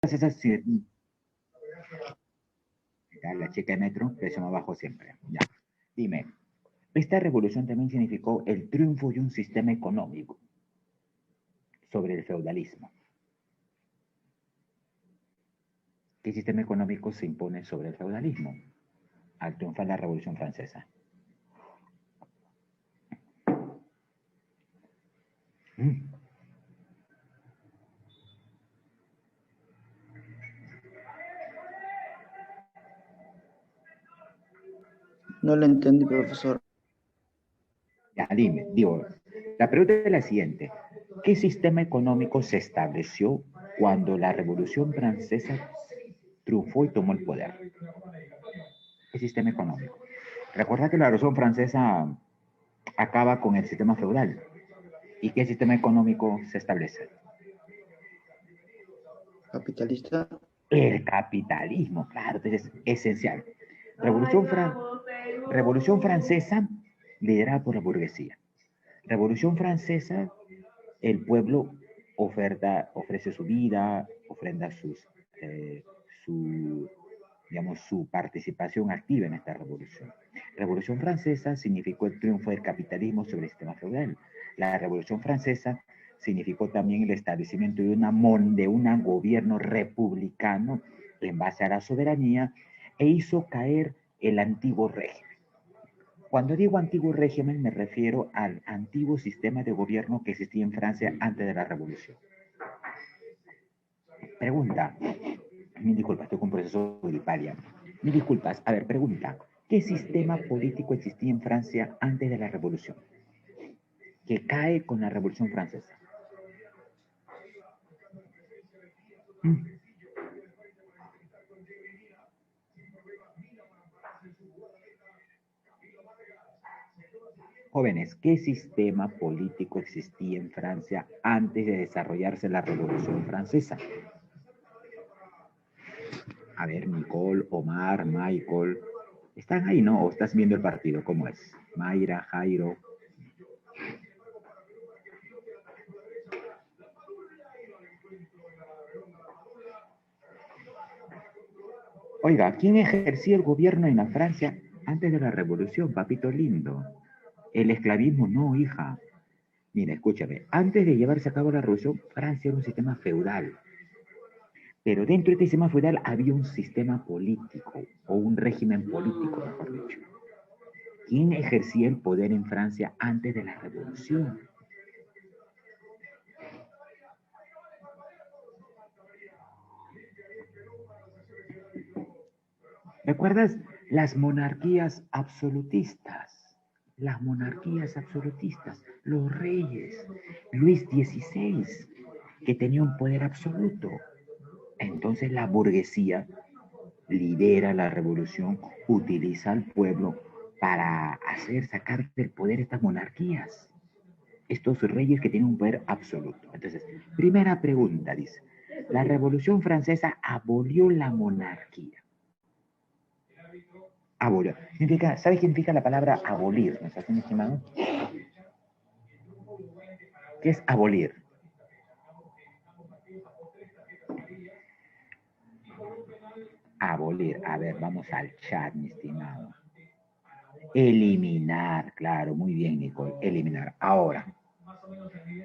Francesa, la chica de metro, precio más bajo siempre. Ya. Dime, esta revolución también significó el triunfo de un sistema económico sobre el feudalismo. ¿Qué sistema económico se impone sobre el feudalismo al triunfar la Revolución Francesa? No lo entendí, profesor. Ya, dime, digo, la pregunta es la siguiente. ¿Qué sistema económico se estableció cuando la Revolución Francesa triunfó y tomó el poder? ¿Qué sistema económico? Recuerda que la Revolución Francesa acaba con el sistema feudal. ¿Y qué sistema económico se establece? ¿Capitalista? El capitalismo, claro, entonces es esencial. Revolución Francesa liderada por la burguesía. Revolución Francesa, el pueblo ofrece su vida, ofrenda su participación activa en esta revolución. Revolución Francesa significó el triunfo del capitalismo sobre el sistema feudal. La Revolución Francesa significó también el establecimiento de un gobierno republicano en base a la soberanía e hizo caer el antiguo régimen. Cuando digo antiguo régimen me refiero al antiguo sistema de gobierno que existía en Francia antes de la revolución. Pregunta, mil disculpas, estoy con un proceso gripalia. Mil disculpas, a ver, pregunta, ¿qué sistema político existía en Francia antes de la revolución? Que cae con la revolución francesa. Jóvenes, ¿qué sistema político existía en Francia antes de desarrollarse la Revolución Francesa? A ver, Nicole, Omar, Michael. ¿Están ahí, no? ¿O estás viendo el partido? ¿Cómo es? Mayra, Jairo. Oiga, ¿quién ejercía el gobierno en la Francia antes de la Revolución, papito lindo? El esclavismo no, hija. Mira, escúchame. Antes de llevarse a cabo la Revolución, Francia era un sistema feudal. Pero dentro de este sistema feudal había un sistema político, o un régimen político, mejor dicho. ¿Quién ejercía el poder en Francia antes de la Revolución? ¿Recuerdas las monarquías absolutistas? Las monarquías absolutistas, los reyes, Luis XVI, que tenía un poder absoluto. Entonces la burguesía lidera la revolución, utiliza al pueblo para hacer sacar del poder estas monarquías, estos reyes que tienen un poder absoluto. Entonces, primera pregunta, dice, la Revolución Francesa abolió la monarquía. Abolió. ¿Sabes qué significa la palabra abolir, nuestro estimado? ¿Qué es abolir? Abolir. A ver, vamos al chat, mi estimado. Eliminar, claro, muy bien, Nicole. Eliminar. Ahora,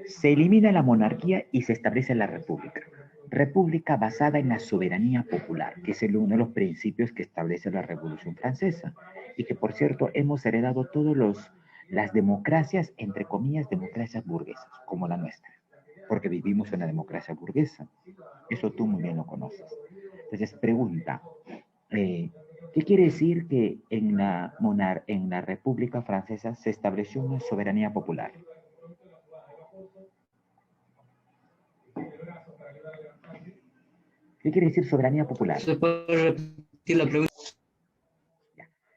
se elimina la monarquía y se establece la república. República basada en la soberanía popular, que es uno de los principios que establece la Revolución Francesa. Y que, por cierto, hemos heredado todas las democracias, entre comillas, democracias burguesas, como la nuestra. Porque vivimos en una democracia burguesa. Eso tú muy bien lo conoces. Entonces, pregunta, ¿qué quiere decir que en la República Francesa se estableció una soberanía popular? ¿Qué quiere decir soberanía popular? ¿Se puede repetir la pregunta?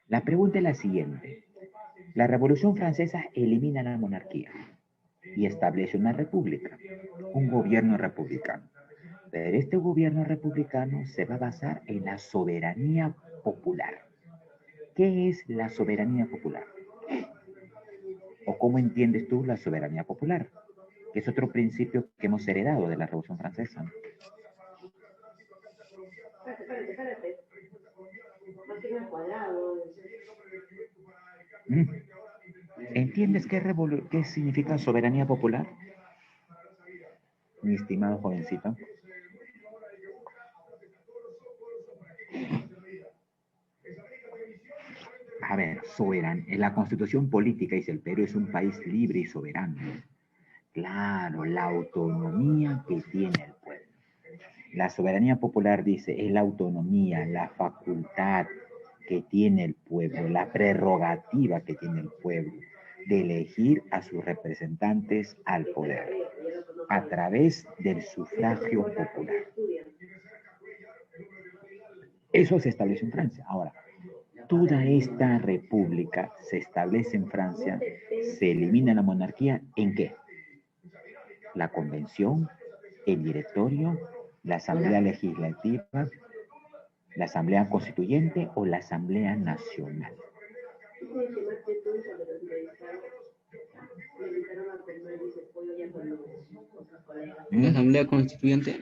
La pregunta es la siguiente. La Revolución Francesa elimina la monarquía y establece una república, un gobierno republicano. Pero este gobierno republicano se va a basar en la soberanía popular. ¿Qué es la soberanía popular? ¿O cómo entiendes tú la soberanía popular? Que es otro principio que hemos heredado de la Revolución Francesa. Mm. ¿Entiendes qué significa soberanía popular, mi estimado jovencito? A ver, soberano. En la Constitución Política dice el Perú es un país libre y soberano. Claro, la autonomía que tiene el pueblo. La soberanía popular dice es la autonomía, la facultad que tiene el pueblo, la prerrogativa que tiene el pueblo de elegir a sus representantes al poder a través del sufragio popular. Eso se establece en Francia. Ahora, toda esta república se establece en Francia, se elimina la monarquía, ¿en qué? La convención, el directorio, la asamblea legislativa, la asamblea constituyente o la asamblea nacional. La Asamblea Constituyente.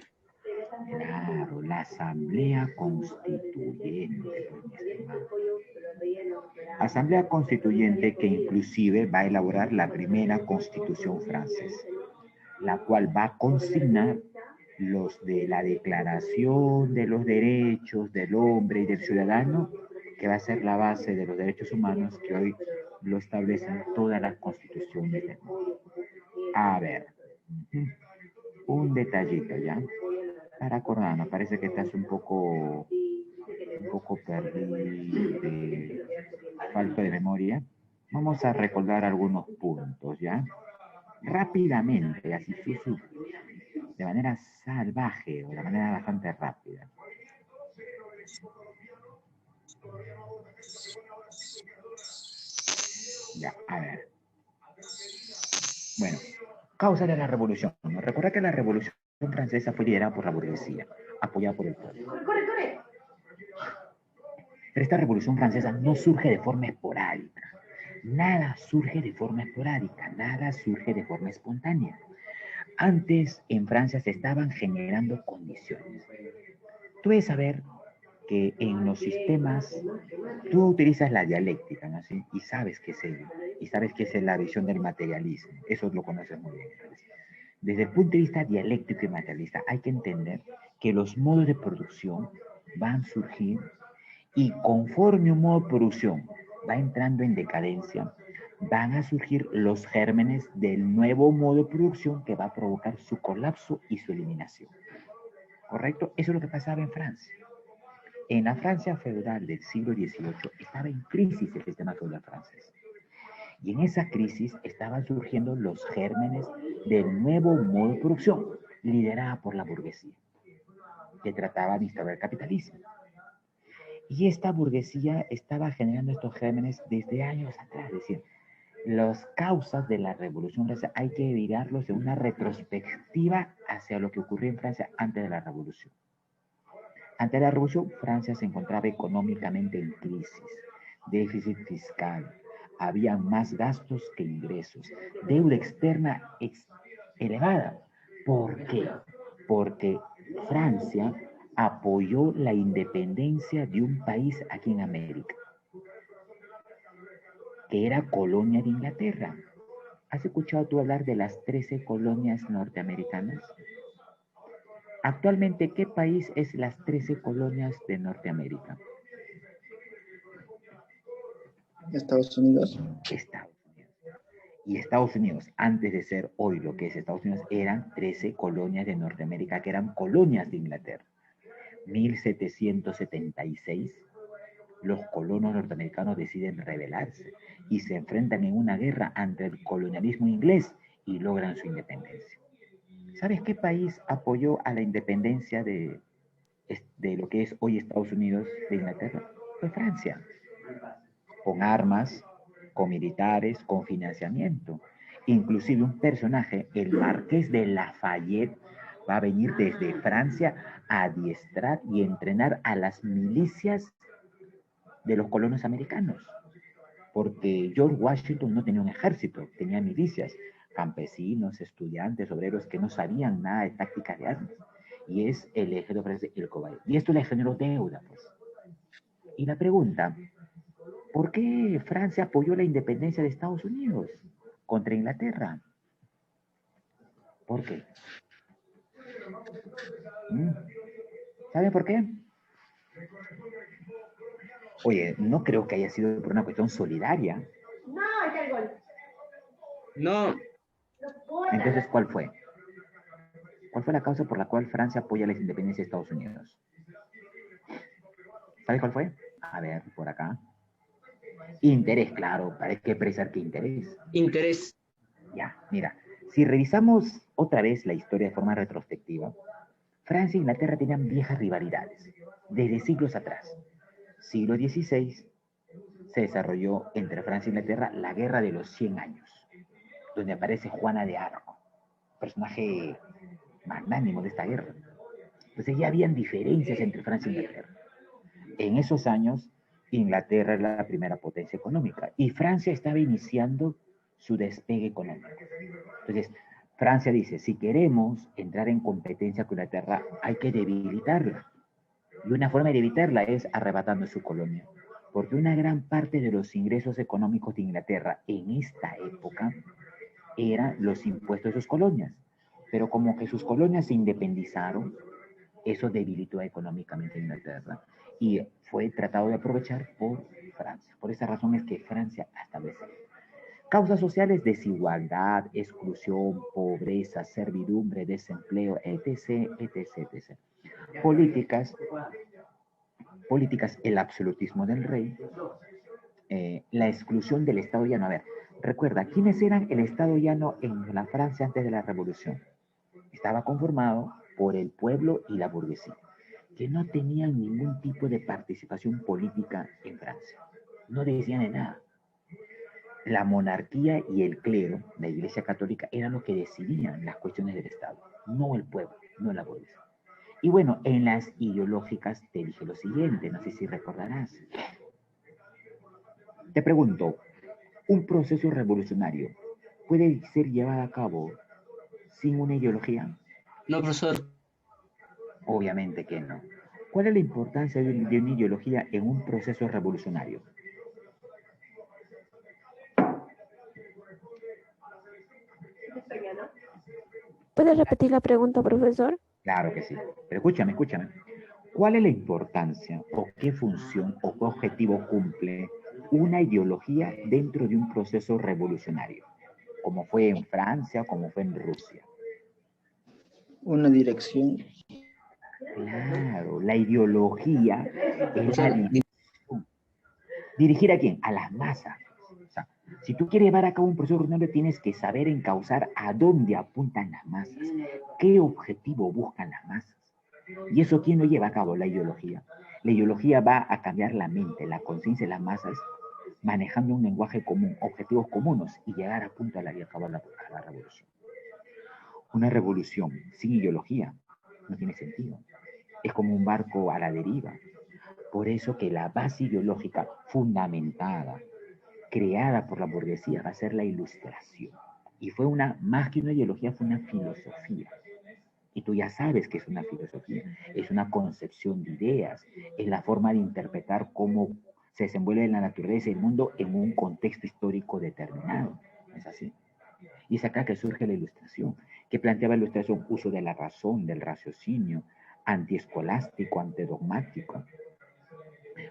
Claro, la asamblea constituyente. Asamblea constituyente que inclusive va a elaborar la primera constitución francesa, la cual va a consignar los de la Declaración de los Derechos del Hombre y del Ciudadano, que va a ser la base de los derechos humanos que hoy lo establecen todas las constituciones del mundo. A ver, un detallito ya, para acordarnos, parece que estás un poco perdido, falto de memoria. Vamos a recordar algunos puntos, ¿ya? Rápidamente, así, de manera salvaje o de manera bastante rápida. Ya, a ver. Bueno, causa de la revolución. Recuerda que la revolución francesa fue liderada por la burguesía, apoyada por el pueblo. Pero esta revolución francesa no surge de forma esporádica. Nada surge de forma esporádica, nada surge de forma espontánea. Antes en Francia se estaban generando condiciones. Tú debes saber que en los sistemas tú utilizas la dialéctica, ¿no? ¿Sí? Y sabes qué es ello, y sabes qué es la visión del materialismo. Eso lo conoces muy bien. Desde el punto de vista dialéctico y materialista hay que entender que los modos de producción van a surgir y conforme un modo de producción va entrando en decadencia, van a surgir los gérmenes del nuevo modo de producción que va a provocar su colapso y su eliminación. ¿Correcto? Eso es lo que pasaba en Francia. En la Francia feudal del siglo XVIII estaba en crisis el sistema feudal francés. Y en esa crisis estaban surgiendo los gérmenes del nuevo modo de producción, liderada por la burguesía, que trataba de instaurar el capitalismo. Y esta burguesía estaba generando estos gérmenes desde años atrás. Es decir, las causas de la Revolución Francesa hay que mirarlos en una retrospectiva hacia lo que ocurrió en Francia antes de la Revolución. Antes de la Revolución, Francia se encontraba económicamente en crisis, déficit fiscal, había más gastos que ingresos, deuda externa elevada. ¿Por qué? Porque Francia apoyó la independencia de un país aquí en América, que era colonia de Inglaterra. ¿Has escuchado tú hablar de las 13 colonias norteamericanas? Actualmente, ¿qué país es las 13 colonias de Norteamérica? Estados Unidos. Estados Unidos. Y Estados Unidos, antes de ser hoy lo que es Estados Unidos, eran 13 colonias de Norteamérica que eran colonias de Inglaterra. 1776, los colonos norteamericanos deciden rebelarse y se enfrentan en una guerra ante el colonialismo inglés y logran su independencia. ¿Sabes qué país apoyó a la independencia de lo que es hoy Estados Unidos de Inglaterra? Fue Francia, con armas, con militares, con financiamiento. Inclusive un personaje, el Marqués de Lafayette, va a venir desde Francia a adiestrar y entrenar a las milicias de los colonos americanos. Porque George Washington no tenía un ejército, tenía milicias, campesinos, estudiantes, obreros que no sabían nada de tácticas de armas. Y es el ejército francés el cobayo. Y esto le generó deuda, pues. Y la pregunta, ¿por qué Francia apoyó la independencia de Estados Unidos contra Inglaterra? ¿Por qué? ¿Mm? ¿Saben por qué? Oye, no creo que haya sido por una cuestión solidaria. No, es el gol. No, Entonces, ¿cuál fue? ¿Cuál fue la causa por la cual Francia apoya la independencia de Estados Unidos? ¿Sabes cuál fue? A ver, por acá. Interés, claro. ¿Para qué precisar qué interés? interés. Ya, mira. Si revisamos otra vez la historia de forma retrospectiva, Francia e Inglaterra tenían viejas rivalidades, desde siglos atrás. Siglo XVI se desarrolló entre Francia e Inglaterra la Guerra de los 100 años, donde aparece Juana de Arco, personaje magnánimo de esta guerra. Entonces ya habían diferencias entre Francia e Inglaterra. En esos años, Inglaterra era la primera potencia económica y Francia estaba iniciando su despegue económico. Entonces, Francia dice, si queremos entrar en competencia con Inglaterra, hay que debilitarla. Y una forma de evitarla es arrebatando su colonia. Porque una gran parte de los ingresos económicos de Inglaterra en esta época eran los impuestos de sus colonias. Pero como que sus colonias se independizaron, eso debilitó económicamente a Inglaterra y fue tratado de aprovechar por Francia. Por esa razón es que Francia establece causas sociales: desigualdad, exclusión, pobreza, servidumbre, desempleo, etc., etc., etc. Políticas, políticas, el absolutismo del rey, la exclusión del Estado llano. A ver, recuerda, ¿quiénes eran el Estado llano en la Francia antes de la Revolución? Estaba conformado por el pueblo y la burguesía, que no tenían ningún tipo de participación política en Francia. No decían de nada. La monarquía y el clero, la Iglesia Católica, eran los que decidían las cuestiones del Estado, no el pueblo, no la burguesía. Y bueno, en las ideológicas te dije lo siguiente, no sé si recordarás. Te pregunto, ¿un proceso revolucionario puede ser llevado a cabo sin una ideología? No, profesor. Obviamente que no. ¿Cuál es la importancia de una ideología en un proceso revolucionario? ¿Puede repetir la pregunta, profesor? Claro que sí. Pero escúchame, escúchame. ¿Cuál es la importancia o qué función o qué objetivo cumple una ideología dentro de un proceso revolucionario? Como fue en Francia, como fue en Rusia. Una dirección. Claro, la ideología es la Profesor, dirección. ¿Dirigir a quién? A las masas. O sea, si tú quieres llevar a cabo un proceso revolucionario, tienes que saber encauzar a dónde apuntan las masas, qué objetivo buscan las masas. ¿Y eso quién lo lleva a cabo? La ideología. La ideología va a cambiar la mente, la conciencia de las masas, manejando un lenguaje común, objetivos comunes y llegar a punto y acabar a la revolución. Una revolución sin ideología no tiene sentido. Es como un barco a la deriva. Por eso que la base ideológica fundamentada, creada por la burguesía, va a ser la ilustración. Y fue más que una ideología, fue una filosofía. Y tú ya sabes que es una filosofía, es una concepción de ideas, es la forma de interpretar cómo se desenvuelve la naturaleza y el mundo en un contexto histórico determinado. Es así. Y es acá que surge la ilustración, que planteaba la ilustración uso de la razón, del raciocinio, antiescolástico, antidogmático.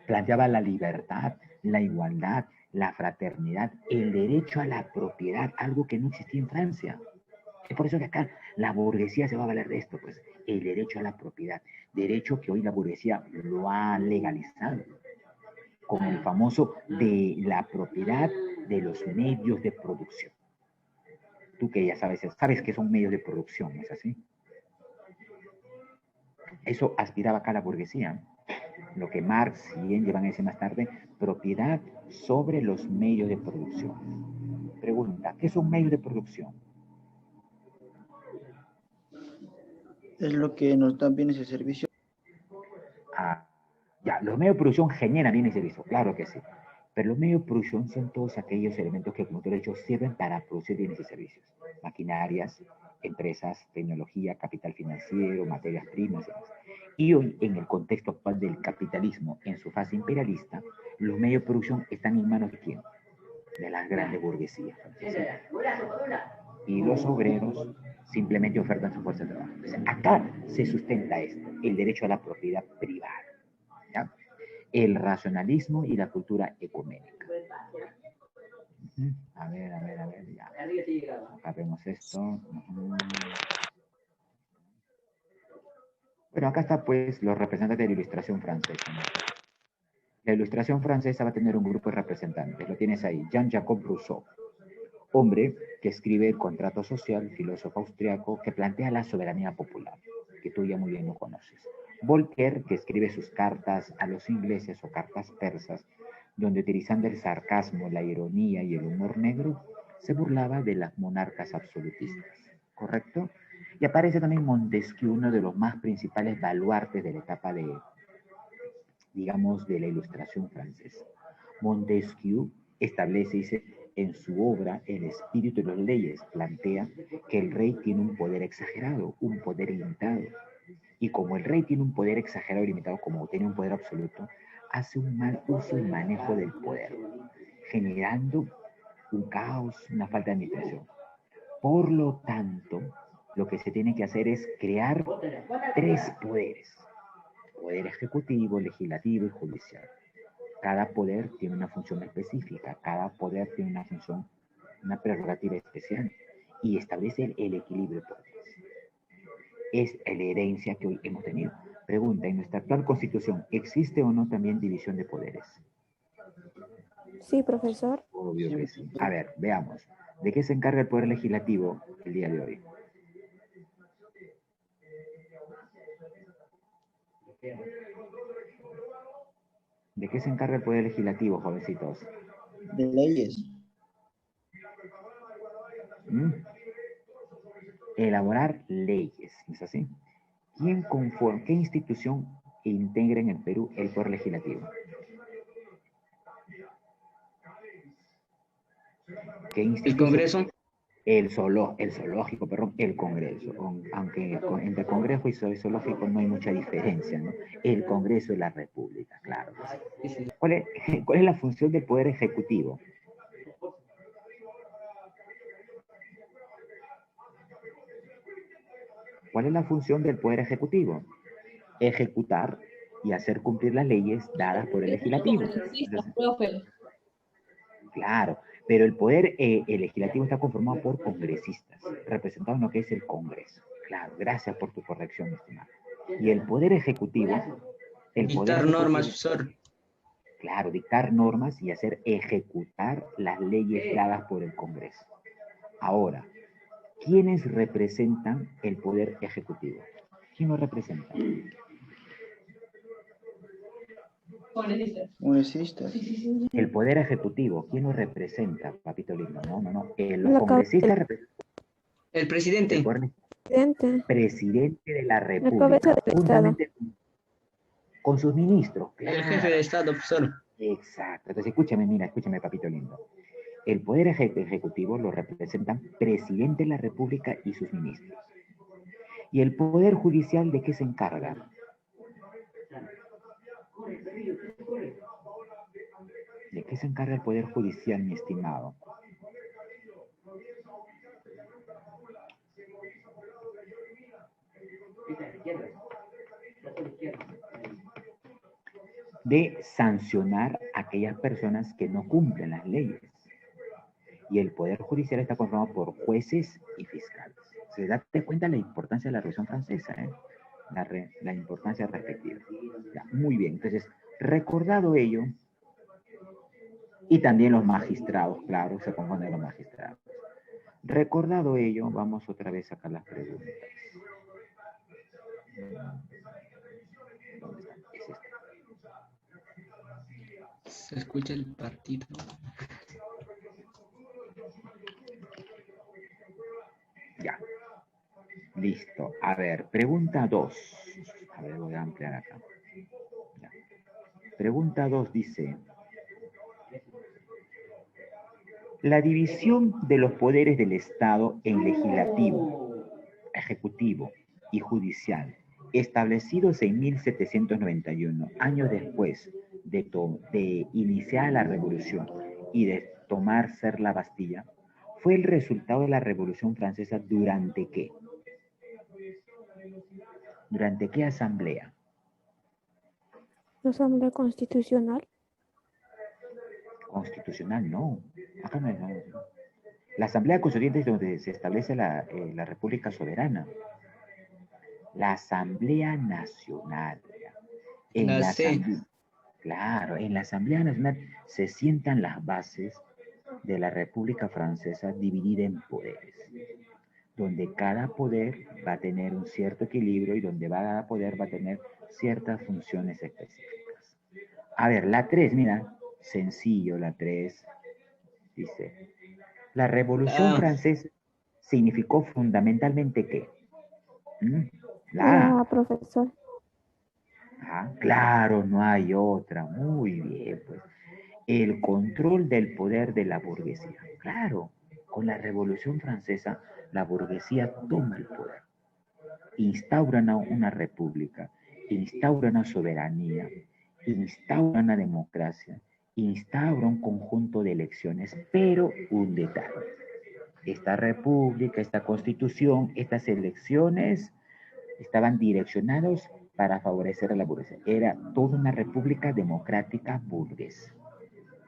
Planteaba la libertad, la igualdad, la fraternidad, el derecho a la propiedad, algo que no existía en Francia. Es por eso que acá la burguesía se va a valer de esto, pues, el derecho a la propiedad, derecho que hoy la burguesía lo ha legalizado, con el famoso de la propiedad de los medios de producción. Tú que ya sabes que son medios de producción, ¿no es así? Eso aspiraba acá la burguesía, lo que Marx y Engels van a decir más tarde, propiedad sobre los medios de producción. Pregunta, ¿qué son medios de producción? Es lo que nos dan bienes y servicios. Ah, ya, los medios de producción generan bienes y servicios, claro que sí. Pero los medios de producción son todos aquellos elementos que, como te he dicho, sirven para producir bienes y servicios. Maquinarias, empresas, tecnología, capital financiero, materias primas y demás. Y hoy, en el contexto actual del capitalismo en su fase imperialista, los medios de producción están en manos de ¿quién? De las grandes burguesías. Y los obreros simplemente ofertan su fuerza de trabajo. Entonces, acá se sustenta esto, el derecho a la propiedad privada, ¿ya? El racionalismo y la cultura ecuménica. A ver, ya. Acá vemos esto. Bueno, acá está pues los representantes de la Ilustración francesa, ¿no? La Ilustración francesa va a tener un grupo de representantes. Lo tienes ahí, Jean-Jacques Rousseau, hombre que escribe El contrato social, filósofo austriaco, que plantea la soberanía popular, que tú ya muy bien lo conoces. Voltaire, que escribe sus cartas a los ingleses o cartas persas, donde utilizando el sarcasmo, la ironía y el humor negro, se burlaba de las monarcas absolutistas, ¿correcto? Y aparece también Montesquieu, uno de los más principales baluartes de la etapa de, digamos, de la Ilustración francesa. Montesquieu establece, dice, en su obra El espíritu de las leyes, plantea que el rey tiene un poder exagerado, un poder ilimitado. Y como el rey tiene un poder exagerado y limitado, como tiene un poder absoluto, hace un mal uso y manejo del poder, generando un caos, una falta de administración. Por lo tanto, lo que se tiene que hacer es crear 3 poderes: poder ejecutivo, legislativo y judicial. Cada poder tiene una función específica, cada poder tiene una función, una prerrogativa especial y establece el equilibrio de poderes. Es la herencia que hoy hemos tenido. Pregunta, ¿en nuestra actual constitución existe o no también división de poderes? Sí, profesor. Obvio que sí. A ver, veamos. ¿De qué se encarga el poder legislativo el día de hoy? ¿De qué se encarga el poder legislativo, jovencitos? De leyes. Elaborar leyes, ¿no es así? ¿Quién conforma, qué institución integra en el Perú el poder legislativo? ¿Qué El Congreso. El zoológico, perdón, el Congreso. Aunque entre Congreso y zoológico no hay mucha diferencia, ¿no? El Congreso de la República, claro. Sí. ¿Cuál es la función del Poder Ejecutivo? ¿Cuál es la función del Poder Ejecutivo? Ejecutar y hacer cumplir las leyes dadas por el Legislativo. Entonces, claro, pero el poder el legislativo está conformado por congresistas, representados en lo que es el Congreso. Claro, gracias por tu corrección, estimado. Y el poder ejecutivo... Dictar normas, profesor. Claro, dictar normas y hacer ejecutar las leyes dadas por el Congreso. Ahora, ¿quiénes representan el poder ejecutivo? ¿Quién lo representa? Congresistas. El poder ejecutivo, ¿quién lo representa, papito lindo? No. Los congresistas representan... El presidente. El poder presidente de la República. La cabeza del juntamente con sus ministros. Claro. El jefe de Estado, profesor. Exacto. Entonces, escúchame, papito lindo. El poder ejecutivo lo representan presidente de la República y sus ministros. ¿Y el poder judicial de qué se encarga? ¿De qué se encarga el poder judicial, mi estimado? De sancionar a aquellas personas que no cumplen las leyes. Y el Poder Judicial está conformado por jueces y fiscales. ¿Se da cuenta la importancia de la Revolución Francesa? La importancia respectiva. Ya, muy bien, entonces, recordado ello, y también los magistrados, claro, se componen los magistrados. Recordado ello, vamos otra vez a sacar las preguntas. ¿Dónde están? Es este. Se escucha el partido. Ya. Listo. A ver, pregunta 2. A ver, voy a ampliar acá. Ya. Pregunta 2 dice: la división de los poderes del Estado en legislativo, ejecutivo y judicial, establecidos en 1791, años después de iniciar la revolución y de tomar ser la Bastilla, fue el resultado de la Revolución Francesa ¿durante qué? ¿Durante qué asamblea? ¿La Asamblea Constitucional? Constitucional, no. Acá no, no. La Asamblea Constituyente es donde se establece la República Soberana. La Asamblea Nacional. En La la C. Asamblea, claro, en la Asamblea Nacional se sientan las bases de la República Francesa dividida en poderes, donde cada poder va a tener un cierto equilibrio y donde cada poder va a tener ciertas funciones específicas. A ver, la 3, mira, sencillo la 3, dice, la Revolución La Francesa significó fundamentalmente ¿qué? ¿Mm? La La A. profesor. Ah, claro, no hay otra. Muy bien, pues. El control del poder de la burguesía. Claro, con la Revolución Francesa, la burguesía toma el poder, instauran una república, instauran una soberanía, instauran una democracia, instaura un conjunto de elecciones, pero un detalle. Esta república, esta constitución, estas elecciones estaban direccionados para favorecer a la burguesía. Era toda una república democrática burguesa.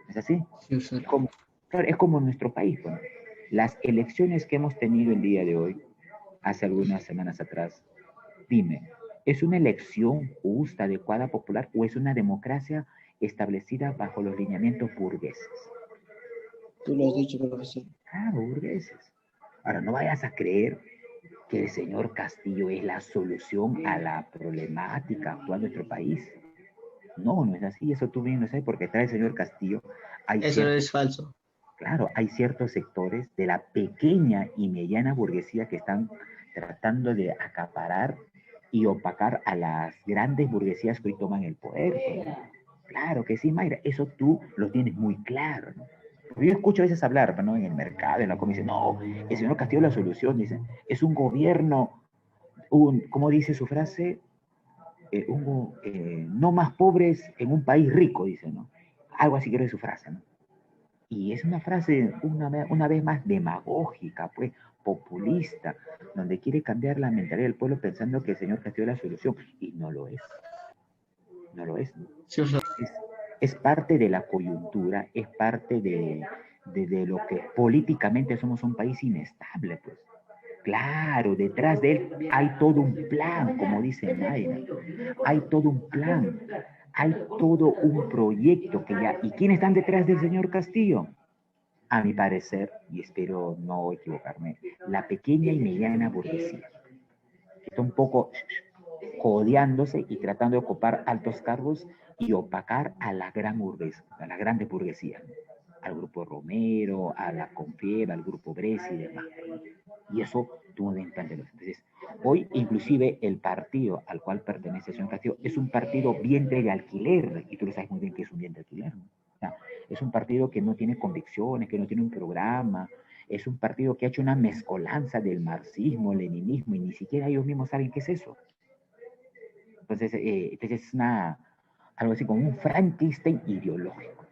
¿Es así? sí, profesor. Como, claro, es como nuestro país. Bueno, las elecciones que hemos tenido el día de hoy, hace algunas semanas atrás, dime, ¿es una elección justa, adecuada, popular o es una democracia establecida bajo los lineamientos burgueses? Tú lo has dicho, profesor. Claro, burgueses. Ahora, no vayas a creer que el señor Castillo es la solución a la problemática actual de nuestro país. No, no es así, eso tú bien lo sabes, porque detrás del señor Castillo hay Eso ciertos, es falso. claro, hay ciertos sectores de la pequeña y mediana burguesía que están tratando de acaparar y opacar a las grandes burguesías que hoy toman el poder, ¿no? Claro que sí, Mayra, eso tú lo tienes muy claro, ¿no? Yo escucho a veces hablar, ¿no? En el mercado, en la comisión, no, el señor Castillo es la solución, dicen, es un gobierno, ¿cómo dice su frase? No más pobres en un país rico, dice, ¿no? Algo así creo que es su frase, ¿no? Y es una frase, una vez más, demagógica, pues, populista, donde quiere cambiar la mentalidad del pueblo pensando que el señor Castillo es la solución, y no lo es, no lo es, ¿no? Sí, profesor. Es parte de la coyuntura, es parte de lo que políticamente somos un país inestable, pues. Claro, detrás de él hay todo un plan, como dice Mayra. Hay todo un plan, hay todo un proyecto que ya... ¿Y quiénes están detrás del señor Castillo? A mi parecer, y espero no equivocarme, la pequeña y mediana burguesía, que está un poco codeándose y tratando de ocupar altos cargos y opacar a la gran burguesía, a la grande burguesía, al grupo Romero, a la Confieva, al grupo Bresi y demás. Y eso tuvo un implante. Entonces, hoy inclusive el partido al cual pertenece el señor Castillo es un partido vientre de alquiler, y tú lo sabes muy bien que es un vientre de alquiler, ¿no? O sea, es un partido que no tiene convicciones, que no tiene un programa, es un partido que ha hecho una mezcolanza del marxismo, leninismo, y ni siquiera ellos mismos saben qué es eso. Entonces es algo así como un Frankenstein ideológico.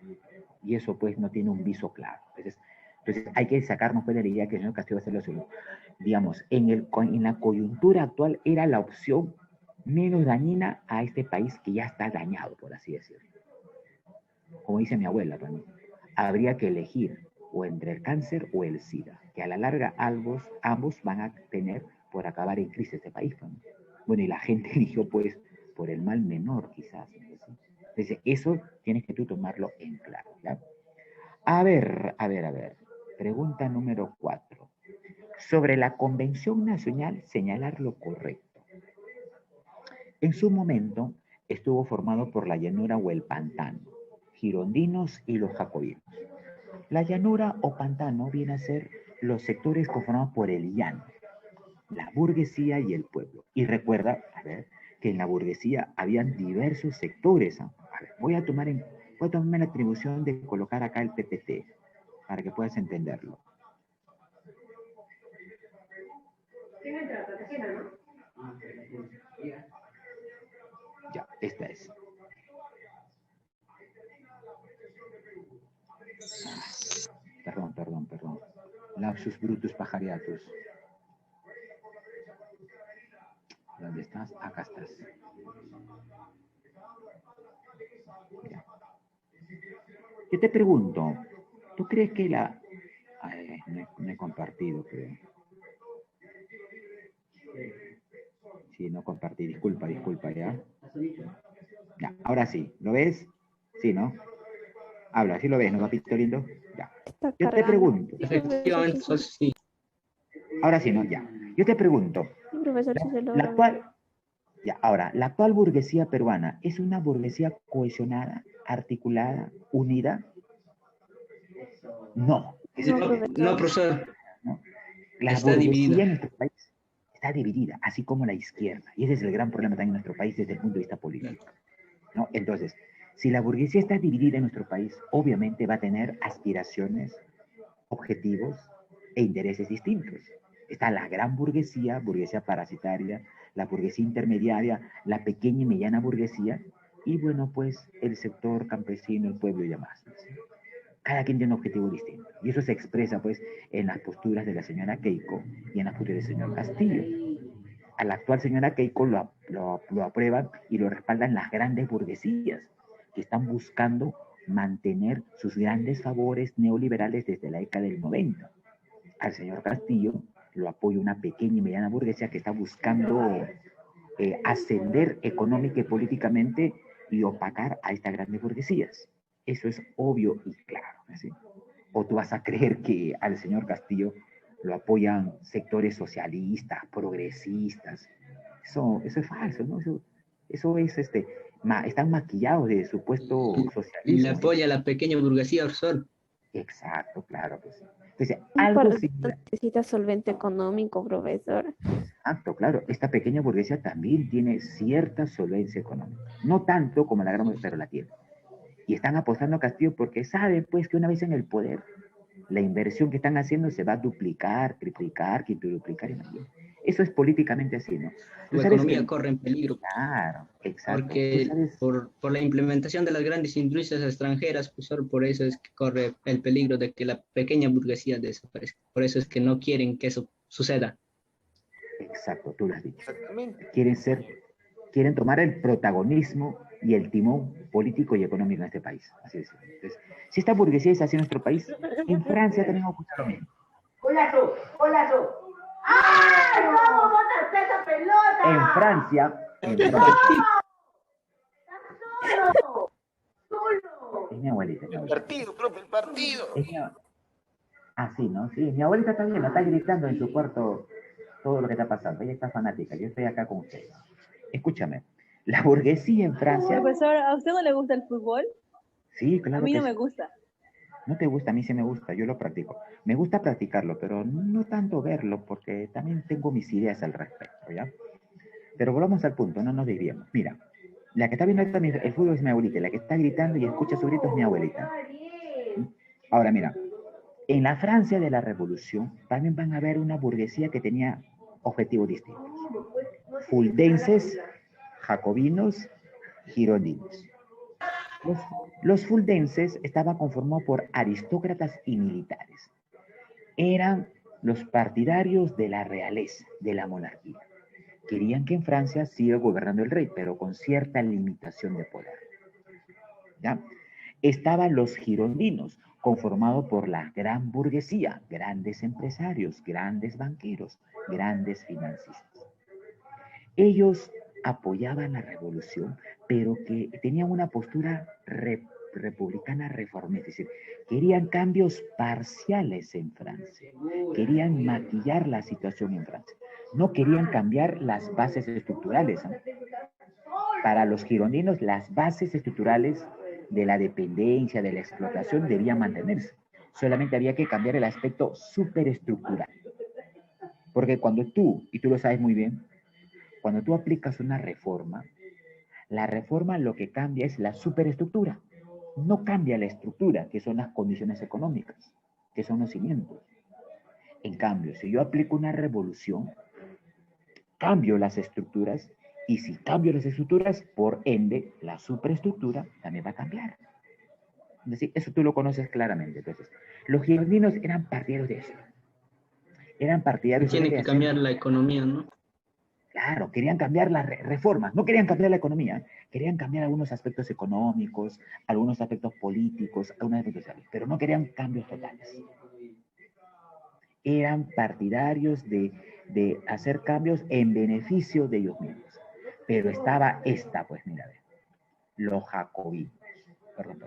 Y eso pues no tiene un viso claro. Entonces hay que sacarnos pues de la idea que el señor Castillo va a ser la solución. Digamos, en la coyuntura actual era la opción menos dañina a este país que ya está dañado, por así decirlo. Como dice mi abuela también, habría que elegir o entre el cáncer o el SIDA, que a la larga ambos van a tener por acabar en crisis este país. ¿No? Bueno, y la gente eligió pues por el mal menor quizás. ¿Sí? Entonces, eso tienes que tú tomarlo en claro. ¿Ya? A ver. Pregunta número 4. Sobre la Convención Nacional, señalar lo correcto. En su momento, estuvo formado por la llanura o el pantano, girondinos y los jacobinos. La llanura o pantano viene a ser los sectores conformados por el llano, la burguesía y el pueblo. Y recuerda, a ver, que en la burguesía habían diversos sectores. A ver, voy a tomarme la atribución de colocar acá el PPT para que puedas entenderlo. Ya, esta es. Perdón. Lapsus brutus pajariatus. ¿Dónde estás? Acá estás. Ya. Yo te pregunto, ¿tú crees que la... Ay, no he compartido, creo. Sí, no compartí. Disculpa, ¿ya? Ya, ahora sí. ¿Lo ves? Sí, ¿no? Habla, ¿sí lo ves, no, papito lindo? Ya. Está Yo te cargando. pregunto. Efectivamente, sí. Ahora sí, ¿no? Ya. Yo te pregunto. Sí, profesor, sí se La logra ver. actual... Ya, ahora, ¿la actual burguesía peruana es una burguesía cohesionada, articulada, unida? No. No, No, profesor. profesor, ¿No? La está burguesía dividida. en nuestro país está dividida, así como la izquierda. Y ese es el gran problema también en nuestro país desde el punto de vista político, ¿no? Entonces, si la burguesía está dividida en nuestro país, obviamente va a tener aspiraciones, objetivos e intereses distintos. Está la gran burguesía, burguesía parasitaria, la burguesía intermediaria, la pequeña y mediana burguesía, y bueno, pues el sector campesino, el pueblo y demás. Cada quien tiene un objetivo distinto. Y eso se expresa, pues, en las posturas de la señora Keiko y en las posturas del señor Castillo. A la actual señora Keiko lo aprueban y lo respaldan las grandes burguesías, que están buscando mantener sus grandes favores neoliberales desde la década del 90. Al señor Castillo lo apoya una pequeña y mediana burguesía que está buscando ascender económica y políticamente y opacar a estas grandes burguesías. Eso es obvio y claro, ¿sí? ¿O tú vas a creer que al señor Castillo lo apoyan sectores socialistas, progresistas? Eso es falso, ¿no? Eso es, están maquillados de supuesto Le socialismo, ¿sí? apoya a la pequeña burguesía, profesor. Exacto, claro que sí. Entonces, Un algo par similar. necesita solvente económico, profesor. Exacto, claro. Esta pequeña burguesía también tiene cierta solvencia económica. No tanto como la gran, pero la tiene. Y están apostando a Castillo porque saben, pues, que una vez en el poder, la inversión que están haciendo se va a duplicar, triplicar, quintuplicar. Eso es políticamente así, ¿no? Tú Su sabes economía que... corre en peligro, Claro, exacto. Tú porque sabes... por la implementación de las grandes industrias extranjeras, profesor, por eso es que corre el peligro de que la pequeña burguesía desaparezca. Por eso es que no quieren que eso suceda. Exacto, tú lo has dicho. Exactamente. Quieren tomar el protagonismo y el timón político y económico en este país. Así es. Entonces, si esta burguesía es así en nuestro país, en Francia también ocurre lo mismo. ¡Golazo! ¡Ay, cómo botaste esa pelota! En Francia, ¡Solo! es mi abuelita. El partido, profe, el partido. Ah, sí, ¿no? Sí, mi abuelita también, me está gritando en su cuarto todo lo que está pasando. Ella está fanática, yo estoy acá con ustedes. Escúchame, la burguesía en Francia... Profesor, ¿a usted no le gusta el fútbol? Sí, claro. A mí que no me sí. gusta. No te gusta, a mí sí me gusta, yo lo practico. Me gusta practicarlo, pero no tanto verlo, porque también tengo mis ideas al respecto, ¿ya? Pero volvamos al punto, no nos desviemos. Mira, la que está viendo el fútbol es mi abuelita, la que está gritando y escucha su grito es mi abuelita. Ahora, mira, en la Francia de la Revolución también van a ver una burguesía que tenía objetivos distintos. Fuldenses, jacobinos, girondinos. Los fuldenses estaban conformados por aristócratas y militares. Eran los partidarios de la realeza, de la monarquía. Querían que en Francia siga gobernando el rey, pero con cierta limitación de poder. ¿Ya? Estaban los girondinos, conformados por la gran burguesía, grandes empresarios, grandes banqueros, grandes financistas. Ellos apoyaban la revolución, pero que tenían una postura republicana reformista, es decir, querían cambios parciales en Francia, querían maquillar la situación en Francia, no querían cambiar las bases estructurales, ¿no? Para los girondinos, las bases estructurales de la dependencia, de la explotación, debían mantenerse. Solamente había que cambiar el aspecto superestructural. Porque cuando tú, y tú lo sabes muy bien, cuando tú aplicas una reforma, la reforma lo que cambia es la superestructura. No cambia la estructura, que son las condiciones económicas, que son los cimientos. En cambio, si yo aplico una revolución, cambio las estructuras, y si cambio las estructuras, por ende, la superestructura también va a cambiar. Es decir, eso tú lo conoces claramente. Entonces, los girondinos eran partidarios de eso. Eran partidarios de Tiene que hacer. cambiar la economía, ¿no? Claro, querían cambiar las reformas, no querían cambiar la economía, querían cambiar algunos aspectos económicos, algunos aspectos políticos, algunos aspectos sociales, pero no querían cambios totales. Eran partidarios de hacer cambios en beneficio de ellos mismos. Pero estaba pues mira, los jacobinos. Perdón.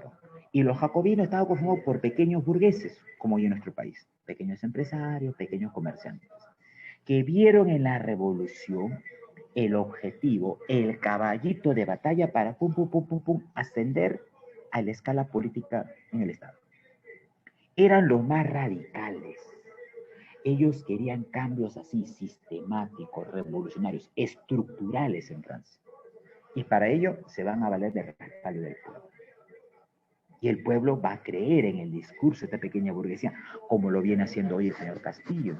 Y los jacobinos estaban conformados por pequeños burgueses, como hoy en nuestro país, pequeños empresarios, pequeños comerciantes, que vieron en la revolución el objetivo, el caballito de batalla para ascender a la escala política en el Estado. Eran los más radicales. Ellos querían cambios así, sistemáticos, revolucionarios, estructurales en Francia. Y para ello se van a valer del respaldo del pueblo. Y el pueblo va a creer en el discurso de esta pequeña burguesía, como lo viene haciendo hoy el señor Castillo.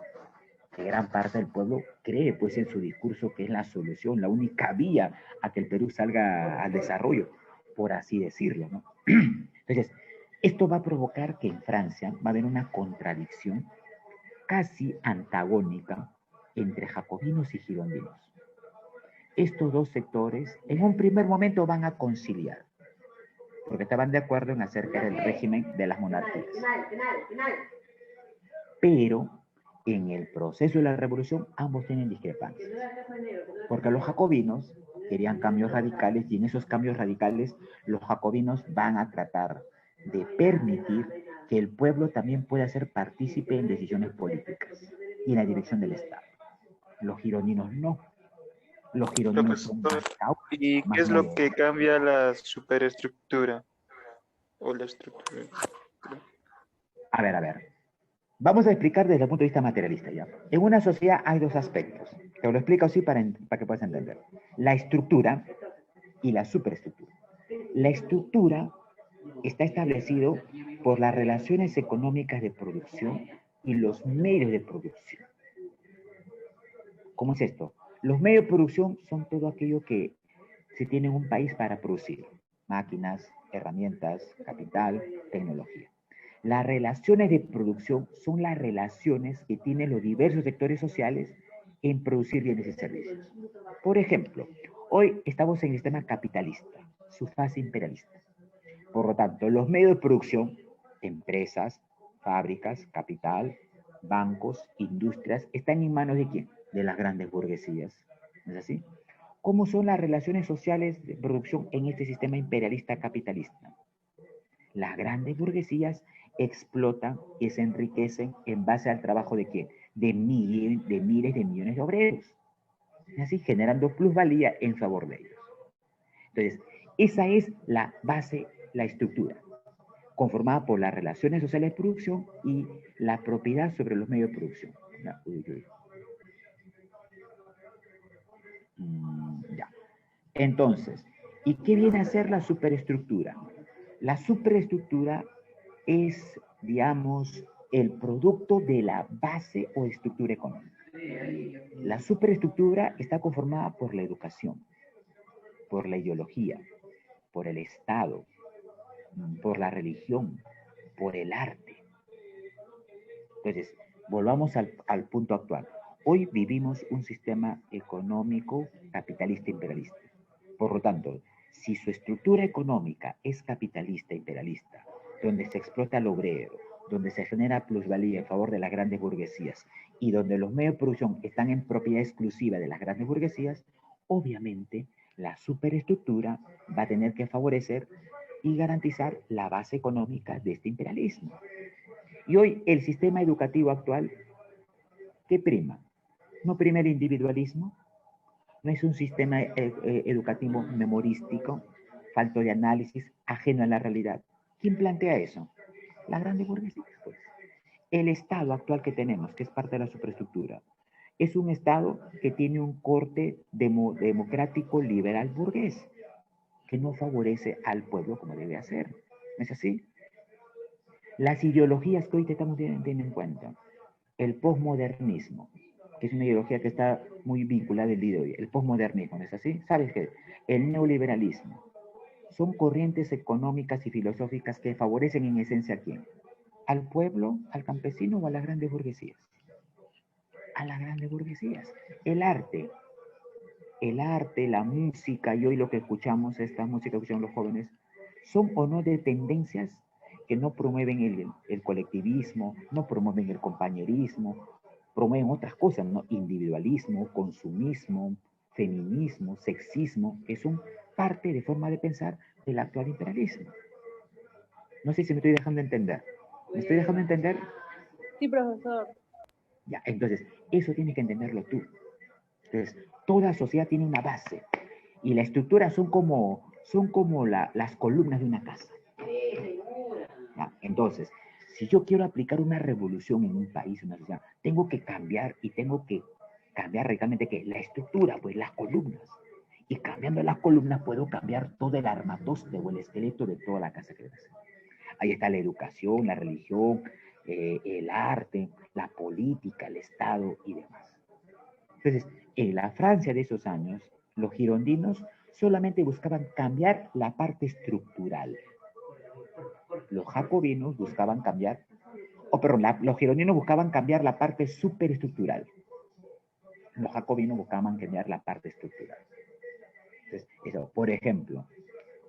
Que gran parte del pueblo cree pues en su discurso que es la solución, la única vía a que el Perú salga al desarrollo, por así decirlo, ¿no? Entonces, esto va a provocar que en Francia va a haber una contradicción casi antagónica entre jacobinos y girondinos. Estos dos sectores en un primer momento van a conciliar, porque estaban de acuerdo en acerca del régimen de las monarquías. Pero en el proceso de la revolución ambos tienen discrepancias, porque los jacobinos querían cambios radicales y en esos cambios radicales los jacobinos van a tratar de permitir que el pueblo también pueda ser partícipe en decisiones políticas y en la dirección del Estado. Los girondinos no. Los girondinos son más cautos. ¿Y qué es lo que cambia la superestructura? O la estructura. A ver. Vamos a explicar desde el punto de vista materialista ya. En una sociedad hay dos aspectos. Te lo explico así para que puedas entender. La estructura y la superestructura. La estructura está establecido por las relaciones económicas de producción y los medios de producción. ¿Cómo es esto? Los medios de producción son todo aquello que se tiene en un país para producir. Máquinas, herramientas, capital, tecnología. Las relaciones de producción son las relaciones que tienen los diversos sectores sociales en producir bienes y servicios. Por ejemplo, hoy estamos en el sistema capitalista, su fase imperialista. Por lo tanto, los medios de producción, empresas, fábricas, capital, bancos, industrias, están en manos de ¿quién? De las grandes burguesías. ¿No es así? ¿Cómo son las relaciones sociales de producción en este sistema imperialista capitalista? Las grandes burguesías explotan y se enriquecen en base al trabajo de ¿quién? De miles de millones de obreros. Así generando plusvalía en favor de ellos. Entonces, esa es la base, la estructura, conformada por las relaciones sociales de producción y la propiedad sobre los medios de producción. Ya. Entonces, ¿y qué viene a ser la superestructura? La superestructura es, digamos, el producto de la base o estructura económica. La superestructura está conformada por la educación, por la ideología, por el Estado, por la religión, por el arte. Entonces, volvamos al punto actual. Hoy vivimos un sistema económico capitalista imperialista. Por lo tanto, si su estructura económica es capitalista imperialista, donde se explota al obrero, donde se genera plusvalía en favor de las grandes burguesías y donde los medios de producción están en propiedad exclusiva de las grandes burguesías, obviamente la superestructura va a tener que favorecer y garantizar la base económica de este imperialismo. Y hoy el sistema educativo actual, ¿qué prima? ¿No prima el individualismo? ¿No es un sistema educativo memorístico, falto de análisis, ajeno a la realidad? ¿Quién plantea eso? La grande burguesía, pues. El Estado actual que tenemos, que es parte de la superestructura, es un Estado que tiene un corte democrático liberal burgués, que no favorece al pueblo como debe hacer. ¿No es así? Las ideologías que hoy te estamos teniendo en cuenta, el posmodernismo, que es una ideología que está muy vinculada al día de hoy, el posmodernismo, ¿no es así? ¿Sabes qué? El neoliberalismo. Son corrientes económicas y filosóficas que favorecen en esencia a quién? ¿Al pueblo, al campesino o a las grandes burguesías? A las grandes burguesías. El arte, la música y hoy lo que escuchamos, esta música que escuchan los jóvenes, son o no de tendencias que no promueven el colectivismo, no promueven el compañerismo, promueven otras cosas, ¿no? Individualismo, consumismo, feminismo, sexismo, que son parte de forma de pensar del actual imperialismo. No sé si me estoy dejando entender. ¿Me estoy dejando entender? Sí, profesor. Ya, entonces, eso tienes que entenderlo tú. Entonces, toda sociedad tiene una base y la estructura son como las columnas de una casa. ¿Ya? Entonces, si yo quiero aplicar una revolución en un país, en una sociedad, tengo que cambiar y tengo que cambiar radicalmente ¿qué? La estructura, pues las columnas. Y cambiando las columnas puedo cambiar todo el armatoste o el esqueleto de toda la casa que debe ser. Ahí está la educación, la religión, el arte, la política, el Estado y demás. Entonces, en la Francia de esos años, los girondinos solamente buscaban cambiar la parte estructural. Los jacobinos buscaban cambiar, los girondinos buscaban cambiar la parte superestructural. Los jacobinos buscaban cambiar la parte estructural. Entonces, eso, por ejemplo,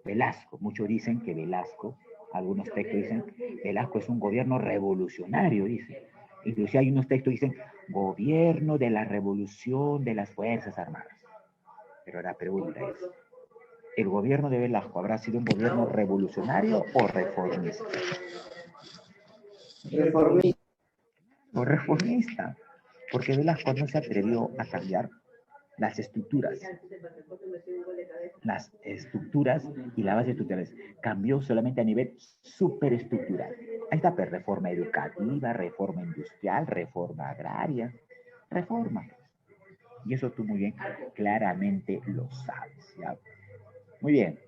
Velasco, muchos dicen que Velasco, algunos textos dicen, Velasco es un gobierno revolucionario, dice. Inclusive hay unos textos que dicen, gobierno de la revolución de las Fuerzas Armadas. Pero la pregunta es, ¿el gobierno de Velasco habrá sido un gobierno revolucionario o reformista? Reformista. O reformista, porque Velasco no se atrevió a cambiar las estructuras y la base estructurales. Cambió solamente a nivel superestructural. Ahí está, pues, reforma educativa, reforma industrial, reforma agraria, reforma. Y eso tú muy bien, claramente lo sabes, ¿ya? Muy bien.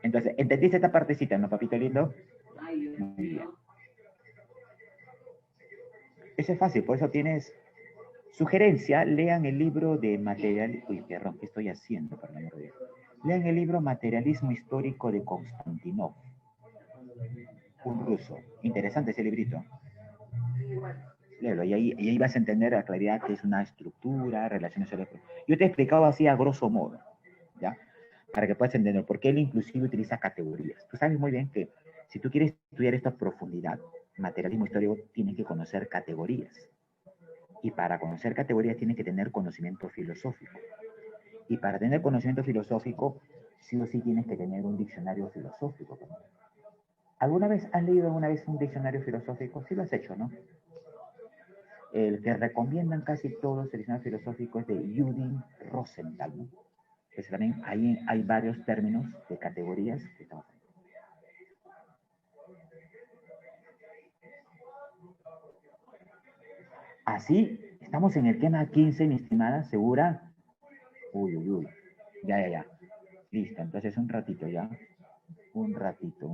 Entonces, ¿entendiste esta partecita, no, papito lindo? Muy bien. Eso es fácil, por eso tienes sugerencia, lean el libro de material... Uy, perdón, ¿qué estoy haciendo? Por el amor de Dios. Lean el libro Materialismo Histórico de Konstantinov, un ruso. Interesante ese librito. Léelo, y ahí vas a entender a claridad qué es una estructura, relaciones... Yo te he explicado así a grosso modo, ¿ya? Para que puedas entender, porque él inclusive utiliza categorías. Tú sabes muy bien que si tú quieres estudiar esta profundidad, materialismo histórico, tienes que conocer categorías. Y para conocer categorías tienes que tener conocimiento filosófico. Y para tener conocimiento filosófico, sí o sí tienes que tener un diccionario filosófico. ¿Alguna vez has leído un diccionario filosófico? Sí lo has hecho, ¿no? El que recomiendan casi todos el diccionario filosófico es de Judith Rosenthal, ¿no? Que también ahí hay varios términos de categorías que estamos haciendo. Así, estamos en el tema 15, mi estimada, ¿segura? Uy, uy, uy. Ya. Listo, entonces un ratito ya. Un ratito.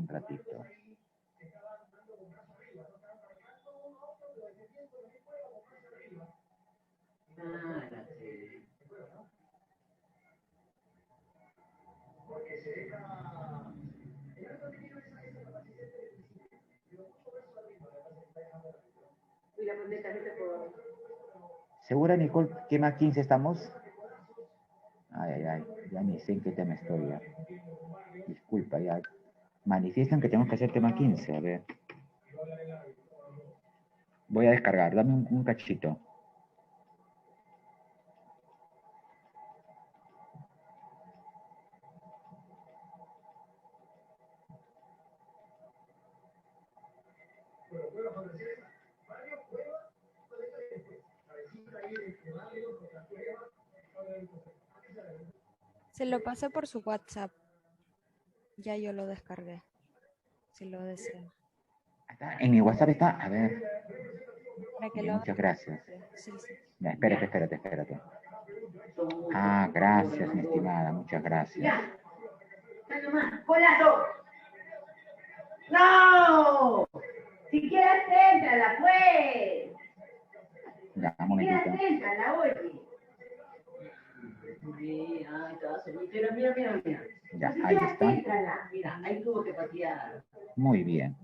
¿Segura, Nicole, qué más 15 estamos? Ay, ya ni sé en qué tema estoy ya. Disculpa, ya. Manifiestan que tenemos que hacer tema 15, a ver. Voy a descargar, dame un cachito. Se lo pasé por su WhatsApp. Ya yo lo descargué. Si lo desea. En mi WhatsApp está, a ver. Para que Bien, lo muchas gracias. Sí. Ya, espérate. Ah, gracias, mi estimada, muchas gracias. ¡Golazo! ¡No! Si quieres, entrala, pues. Ya, un momentito. Entra, oye. Mira, está solitera, mira. Ya, ahí está. Mira, ahí tuvo que patear. Muy bien.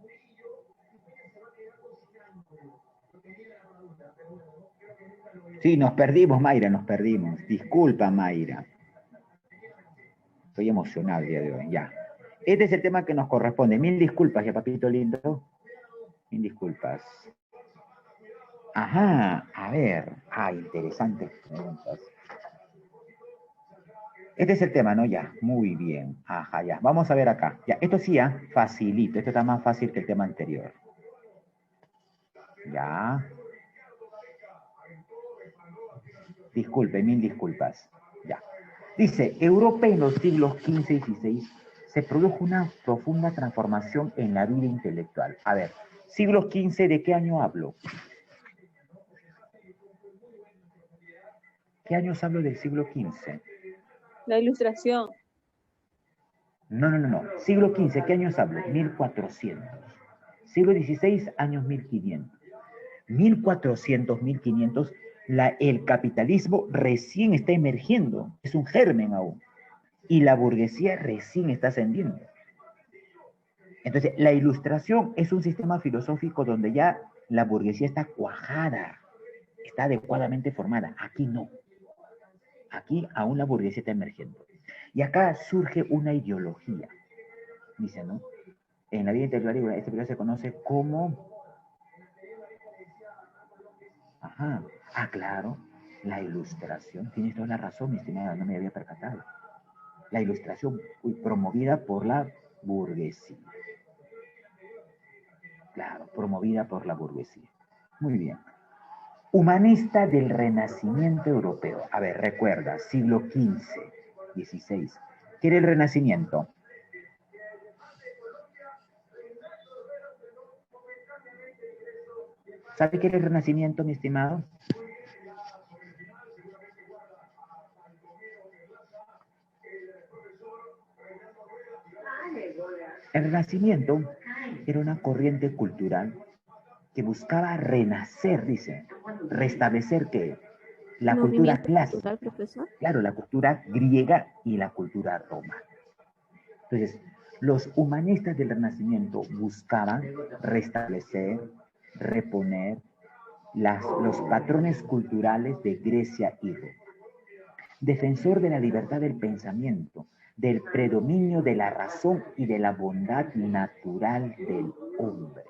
Sí, nos perdimos, Mayra, nos perdimos. Disculpa, Mayra. Estoy emocionado el día de hoy, ya. Este es el tema que nos corresponde. Mil disculpas, ya, papito lindo. Mil disculpas. Ajá, a ver. Ah, interesantes preguntas. Este es el tema, ¿no? Ya, muy bien. Ajá, ya. Vamos a ver acá. Ya, esto sí, ya, facilito. Esto está más fácil que el tema anterior. Ya. Disculpe, mil disculpas. Ya. Dice, Europa en los siglos XV y XVI se produjo una profunda transformación en la vida intelectual. A ver, siglo XV, ¿de qué año hablo? ¿Qué años hablo del siglo XV? La ilustración. No. Siglo XV, ¿qué años hablo? 1400. Siglo XVI, años 1500. 1400, 1500, el capitalismo recién está emergiendo. Es un germen aún. Y la burguesía recién está ascendiendo. Entonces, la ilustración es un sistema filosófico donde ya la burguesía está cuajada, está adecuadamente formada. Aquí no. Aquí aún la burguesía está emergiendo. Y acá surge una ideología, dice, ¿no? En la vida intelectual, este periodo se conoce como... Ajá. Ah, claro, la ilustración. Tienes toda la razón, mi estimada, no me había percatado. La ilustración promovida por la burguesía. Claro, promovida por la burguesía. Muy bien. Humanista del Renacimiento europeo. A ver, recuerda, siglo XV, XVI. ¿Qué era el Renacimiento? ¿Sabe qué era el Renacimiento, mi estimado? El Renacimiento era una corriente cultural que buscaba renacer, dice, restablecer ¿qué? La cultura clásica, cultural, profesor. claro, la cultura griega y la cultura romana. Entonces, los humanistas del Renacimiento buscaban restablecer, reponer los patrones culturales de Grecia y Roma. Defensor de la libertad del pensamiento, del predominio de la razón y de la bondad natural del hombre.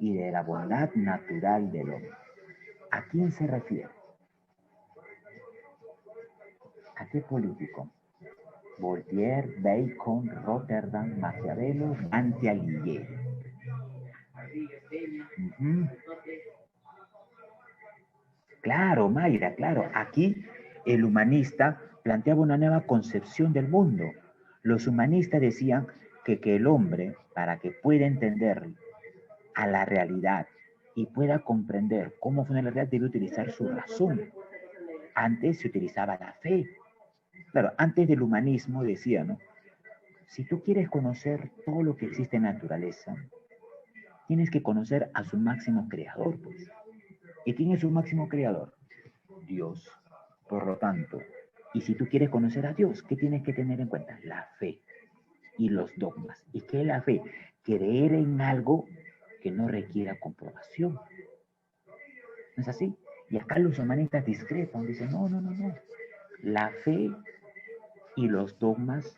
Y de la bondad natural del hombre. ¿A quién se refiere? ¿A qué político? Voltaire, Bacon, Rotterdam, Maquiavelo, Dante Alighieri. Claro, Mayra, claro. Aquí el humanista planteaba una nueva concepción del mundo. Los humanistas decían que el hombre, para que pueda entender a la realidad y pueda comprender cómo funciona la realidad, debe utilizar su razón. Antes se utilizaba la fe. Claro, antes del humanismo decía, ¿no? Si tú quieres conocer todo lo que existe en la naturaleza, tienes que conocer a su máximo creador, pues. ¿Y quién es su máximo creador? Dios. Por lo tanto, y si tú quieres conocer a Dios, ¿qué tienes que tener en cuenta? La fe y los dogmas. ¿Y qué es la fe? Creer en algo que no requiera comprobación. ¿No es así? Y acá los humanistas discrepan, dicen, no. La fe y los dogmas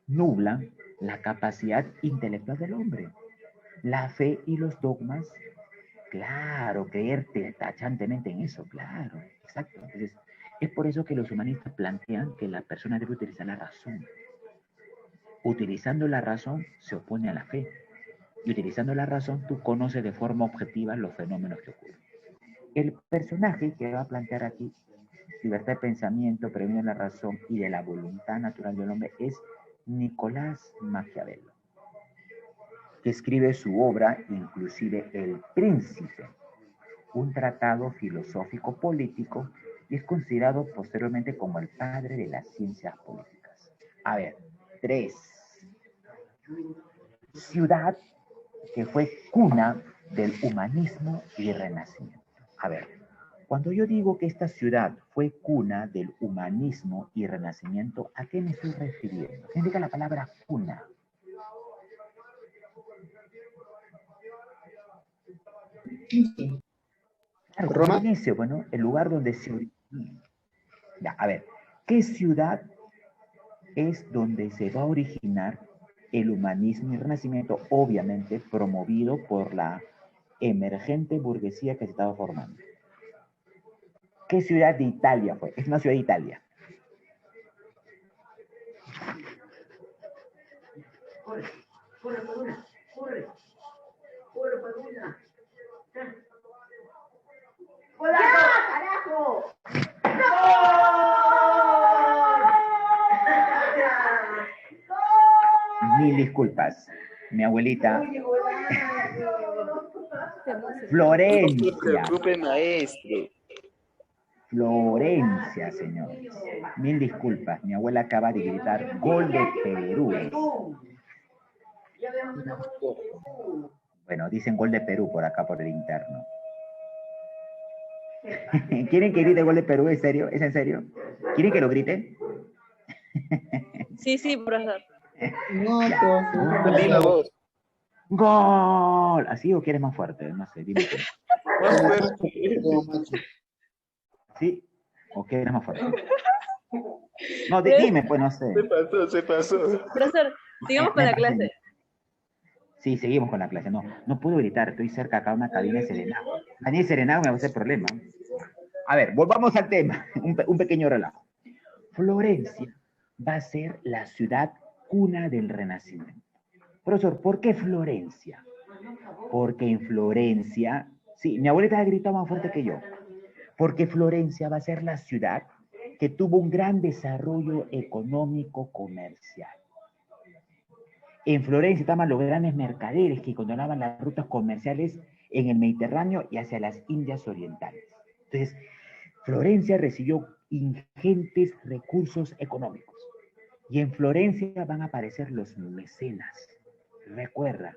nublan la capacidad intelectual del hombre. La fe y los dogmas, claro, creer tachantemente en eso, claro, exacto. Entonces, es por eso que los humanistas plantean que la persona debe utilizar la razón. Utilizando la razón se opone a la fe. Y utilizando la razón tú conoces de forma objetiva los fenómenos que ocurren. El personaje que va a plantear aquí, libertad de pensamiento, premio de la razón y de la voluntad natural del hombre, es Nicolás Maquiavelo, que escribe su obra, inclusive El Príncipe, un tratado filosófico político, y es considerado posteriormente como el padre de las ciencias políticas. A ver, 3. Ciudad que fue cuna del humanismo y renacimiento. A ver, cuando yo digo que esta ciudad fue cuna del humanismo y renacimiento, ¿a qué me estoy refiriendo? ¿Qué indica la palabra cuna? Claro, como Roma. inicio, bueno, el lugar donde se origina. Ya, a ver, ¿qué ciudad es donde se va a originar el humanismo y renacimiento? Obviamente promovido por la emergente burguesía que se estaba formando. ¿Qué ciudad de Italia fue? Es una ciudad de Italia. Corre, corre, Padula, corre. Corre, Padula. ¡Hola! ¡Carajo! Mil disculpas, mi abuelita. No se Florencia. preocupe, maestro. Florencia, señores. Mil disculpas, mi abuela acaba de gritar gol de Perú. Bueno, dicen gol de Perú por acá, por el interno. ¿Quieren que grite gol de Perú? ¿Es serio? ¿Es en serio? ¿Quieren que lo grite? Sí, sí, profesor. No, profe. Viva voz. ¡Gol! ¿Así o quieres más fuerte? No sé, dime. Más fuerte. Como macho. ¿Sí? ¿O quieres más fuerte? No, dime, pues no sé. Se pasó. Profesor, sigamos con la clase. Sí, seguimos con la clase. No puedo gritar, estoy cerca acá de una cabina de serenado. Nadie serenado me va a hacer problema. A ver, volvamos al tema. Un pequeño relajo. Florencia va a ser la ciudad cuna del Renacimiento. Profesor, ¿por qué Florencia? Porque en Florencia, sí, mi abuelita ha gritado más fuerte que yo, porque Florencia va a ser la ciudad que tuvo un gran desarrollo económico comercial. En Florencia estaban los grandes mercaderes que controlaban las rutas comerciales en el Mediterráneo y hacia las Indias Orientales. Entonces, Florencia recibió ingentes recursos económicos. Y en Florencia van a aparecer los mecenas. Recuerda,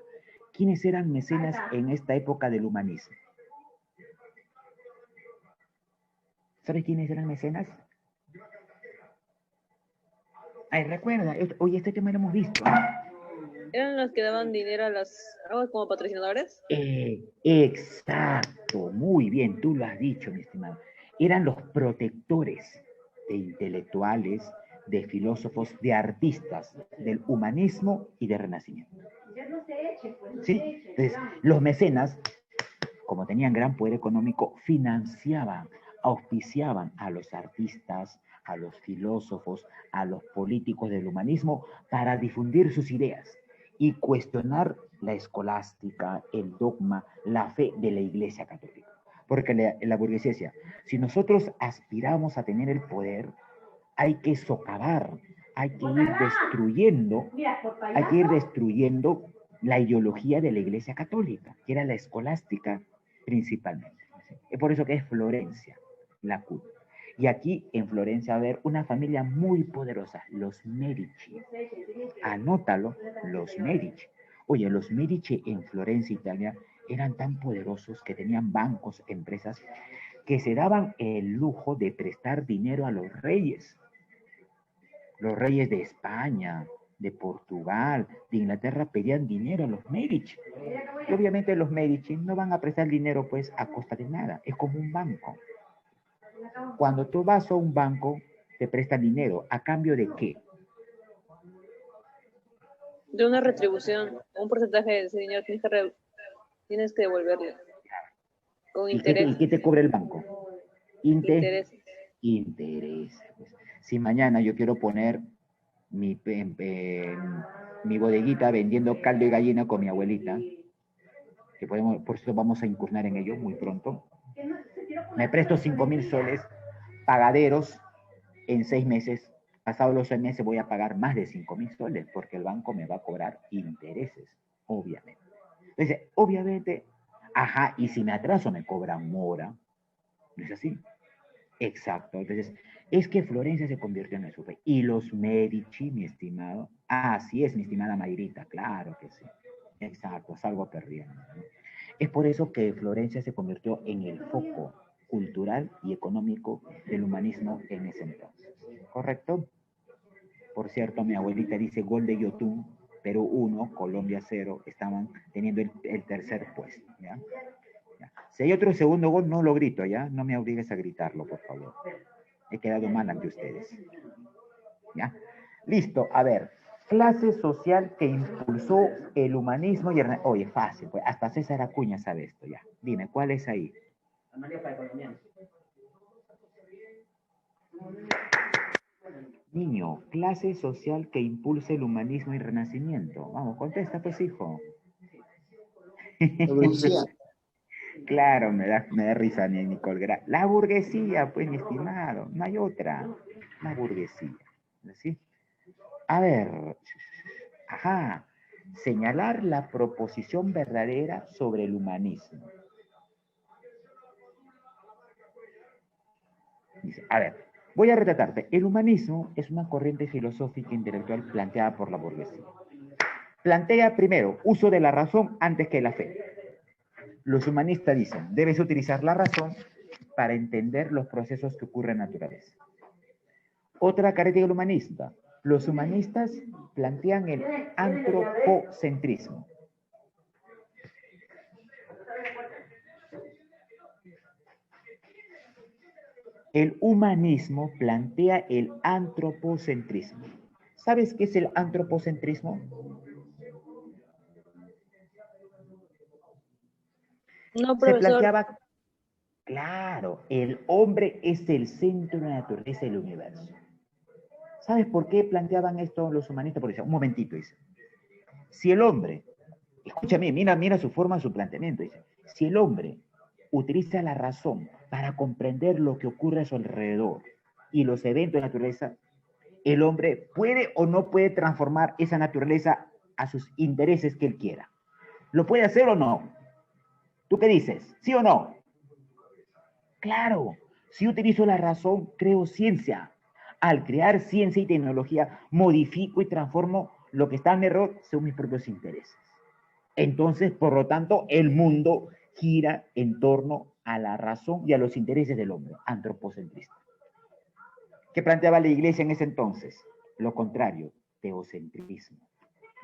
¿quiénes eran mecenas en esta época del humanismo? ¿Sabes quiénes eran mecenas? Ay, recuerda, oye, este tema lo hemos visto. ¿Eran los que daban dinero a las aguas como patrocinadores? Exacto, muy bien, tú lo has dicho, mi estimado. Eran los protectores de intelectuales, de filósofos, de artistas, del humanismo y del renacimiento. ¿Sí? Entonces, los mecenas, como tenían gran poder económico, financiaban, auspiciaban a los artistas, a los filósofos, a los políticos del humanismo para difundir sus ideas y cuestionar la escolástica, el dogma, la fe de la Iglesia Católica. Porque la burguesía decía, si nosotros aspiramos a tener el poder, hay que socavar, hay que ir destruyendo la ideología de la Iglesia Católica, que era la escolástica principalmente. Es por eso que es Florencia, la cuna. Y aquí en Florencia va a haber una familia muy poderosa, los Medici. Anótalo, los Medici. Oye, los Medici en Florencia, Italia, eran tan poderosos que tenían bancos, empresas, que se daban el lujo de prestar dinero a los reyes. Los reyes de España, de Portugal, de Inglaterra pedían dinero a los Medici. Y obviamente los Medici no van a prestar dinero pues a costa de nada. Es como un banco. Cuando tú vas a un banco, te prestan dinero. ¿A cambio de qué? De una retribución, un porcentaje de ese dinero tienes que devolverle. Con interés. ¿Y qué te cobra el banco? Interés. Interés. Si mañana yo quiero poner mi bodeguita vendiendo caldo y gallina con mi abuelita, que por eso vamos a incursionar en ello muy pronto, me presto 5.000 soles pagaderos en 6 meses. Pasados los 6 meses voy a pagar más de 5.000 soles porque el banco me va a cobrar intereses, obviamente. Entonces, obviamente, ajá, y si me atraso me cobran mora. ¿No es así? Exacto. Entonces, es que Florencia se convirtió en el super. Y los Medici, mi estimado. Así es, mi estimada Mayrita, claro que sí. Exacto, salgo perdiendo, ¿no? Es por eso que Florencia se convirtió en el foco cultural y económico del humanismo en ese entonces. ¿Correcto? Por cierto, mi abuelita dice gol de Yotun, Perú 1, Colombia 0, estaban teniendo el tercer puesto. ¿Ya? Ya. Si hay otro segundo gol, no lo grito, ¿ya? No me obligues a gritarlo, por favor. He quedado mal ante ustedes. ¿Ya? Listo, a ver. Clase social que impulsó el humanismo y el... Oye, fácil, pues hasta César Acuña sabe esto, ya. Dime, ¿cuál es ahí? Niño, clase social que impulse el humanismo y el renacimiento. Vamos, contesta, pues, hijo. La burguesía. Claro, me da risa, Nicole. La burguesía, pues, mi estimado. No hay otra. La burguesía. ¿Sí? A ver. Ajá. Señalar la proposición verdadera sobre el humanismo. Dice, a ver, voy a retratarte. El humanismo es una corriente filosófica e intelectual planteada por la burguesía. Plantea primero uso de la razón antes que la fe. Los humanistas dicen, debes utilizar la razón para entender los procesos que ocurren en la naturaleza. Otra característica del humanista. Los humanistas plantean el antropocentrismo. El humanismo plantea el antropocentrismo. ¿Sabes qué es el antropocentrismo? No, Se profesor. planteaba, claro, el hombre es el centro de la naturaleza del universo. ¿Sabes por qué planteaban esto los humanistas? Porque un momentito, dice. Si el hombre, escúchame, mira su forma, su planteamiento, dice. Si el hombre utiliza la razón para comprender lo que ocurre a su alrededor y los eventos de la naturaleza, el hombre puede o no puede transformar esa naturaleza a sus intereses que él quiera. ¿Lo puede hacer o no? ¿Tú qué dices? ¿Sí o no? Claro, si utilizo la razón, creo ciencia. Al crear ciencia y tecnología, modifico y transformo lo que está en error según mis propios intereses. Entonces, por lo tanto, el mundo gira en torno a la razón y a los intereses del hombre, antropocentrista. ¿Qué planteaba la iglesia en ese entonces? Lo contrario, teocentrismo.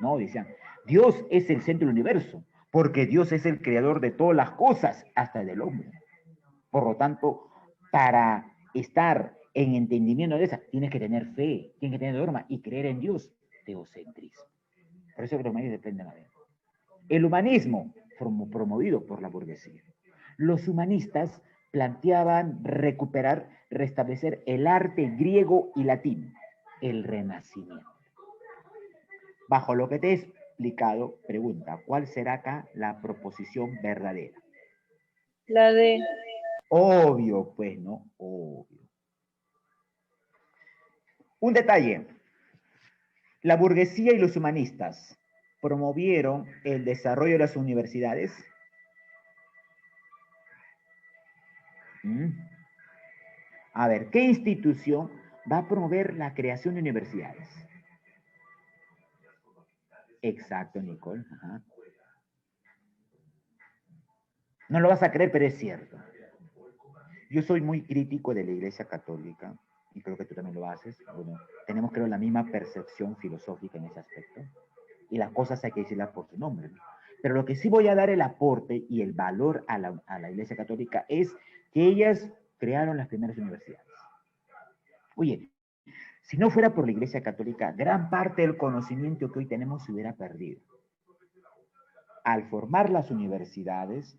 No, decían, Dios es el centro del universo, porque Dios es el creador de todas las cosas, hasta del hombre. Por lo tanto, para estar en entendimiento de esa, tienes que tener fe, tienes que tener norma y creer en Dios, teocentrismo. Por eso que los humanistas dependen a ver. El humanismo, promovido por la burguesía. Los humanistas planteaban recuperar, restablecer el arte griego y latino, el Renacimiento. Bajo lo que te he explicado, pregunta, ¿cuál será acá la proposición verdadera? La de... Obvio, pues, ¿no? Obvio. Un detalle. La burguesía y los humanistas promovieron el desarrollo de las universidades. A ver, ¿qué institución va a promover la creación de universidades? Exacto, Nicole. Ajá. No lo vas a creer, pero es cierto. Yo soy muy crítico de la Iglesia Católica, y creo que tú también lo haces. Bueno, tenemos, creo, la misma percepción filosófica en ese aspecto, y las cosas hay que decirlas por su nombre, ¿no? Pero lo que sí voy a dar el aporte y el valor a la Iglesia Católica es que ellas crearon las primeras universidades. Oye, si no fuera por la Iglesia Católica, gran parte del conocimiento que hoy tenemos se hubiera perdido. Al formar las universidades,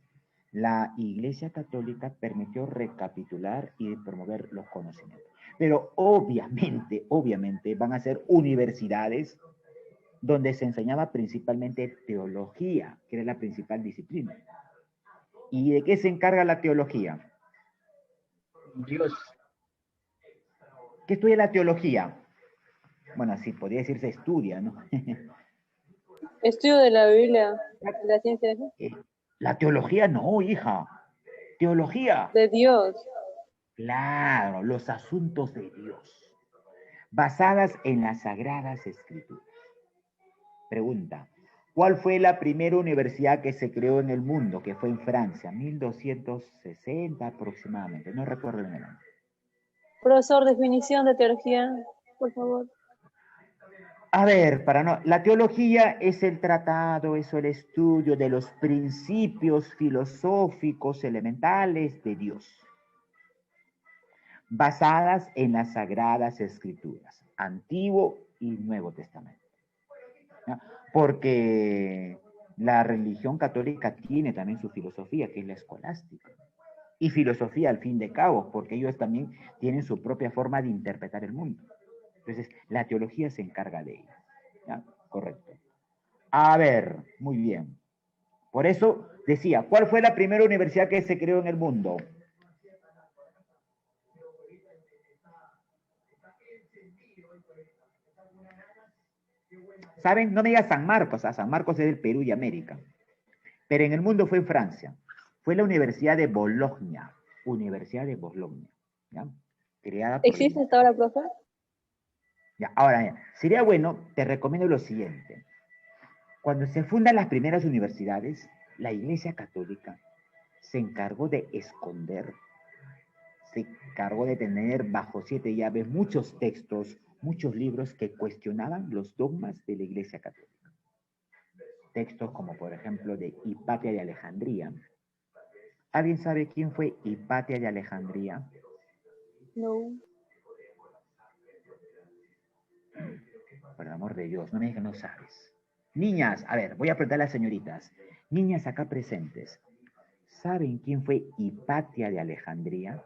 la Iglesia Católica permitió recapitular y promover los conocimientos. Pero obviamente van a ser universidades donde se enseñaba principalmente teología, que era la principal disciplina. ¿Y de qué se encarga la teología? Dios. ¿Qué estudia la teología? Bueno, sí, podría decirse estudia, ¿no? Estudio de la Biblia, de la ciencia. La teología no, hija. Teología. De Dios. Claro, los asuntos de Dios, basadas en las Sagradas Escrituras. Pregunta, ¿Cuál fue la primera universidad que se creó en el mundo? Que fue en Francia, 1260 aproximadamente. No recuerdo bien el año. Profesor, definición de teología, por favor. A ver, la teología es el tratado, es el estudio de los principios filosóficos elementales de Dios, basadas en las Sagradas Escrituras, Antiguo y Nuevo Testamento. ¿Ya? Porque la religión católica tiene también su filosofía, que es la escolástica. Y filosofía al fin de cabo, porque ellos también tienen su propia forma de interpretar el mundo. Entonces, la teología se encarga de ello. ¿Ya? Correcto. A ver, muy bien. Por eso decía, ¿cuál fue la primera universidad que se creó en el mundo? ¿Saben? No me digas San Marcos, San Marcos es del Perú y América. Pero en el mundo fue en Francia. Fue la Universidad de Bologna. Universidad de Bologna. ¿Ya? Creada por ¿Existe hasta ahora, profe? Ya, ahora, ya. Sería bueno, te recomiendo lo siguiente. Cuando se fundan las primeras universidades, la Iglesia Católica se encargó de esconder, se encargó de tener bajo 7 llaves muchos textos, muchos libros que cuestionaban los dogmas de la Iglesia Católica. Textos como, por ejemplo, de Hipatia de Alejandría. ¿Alguien sabe quién fue Hipatia de Alejandría? No. Por el amor de Dios, no me digas que no sabes. Niñas, a ver, voy a preguntar a las señoritas. Niñas acá presentes, ¿saben quién fue Hipatia de Alejandría?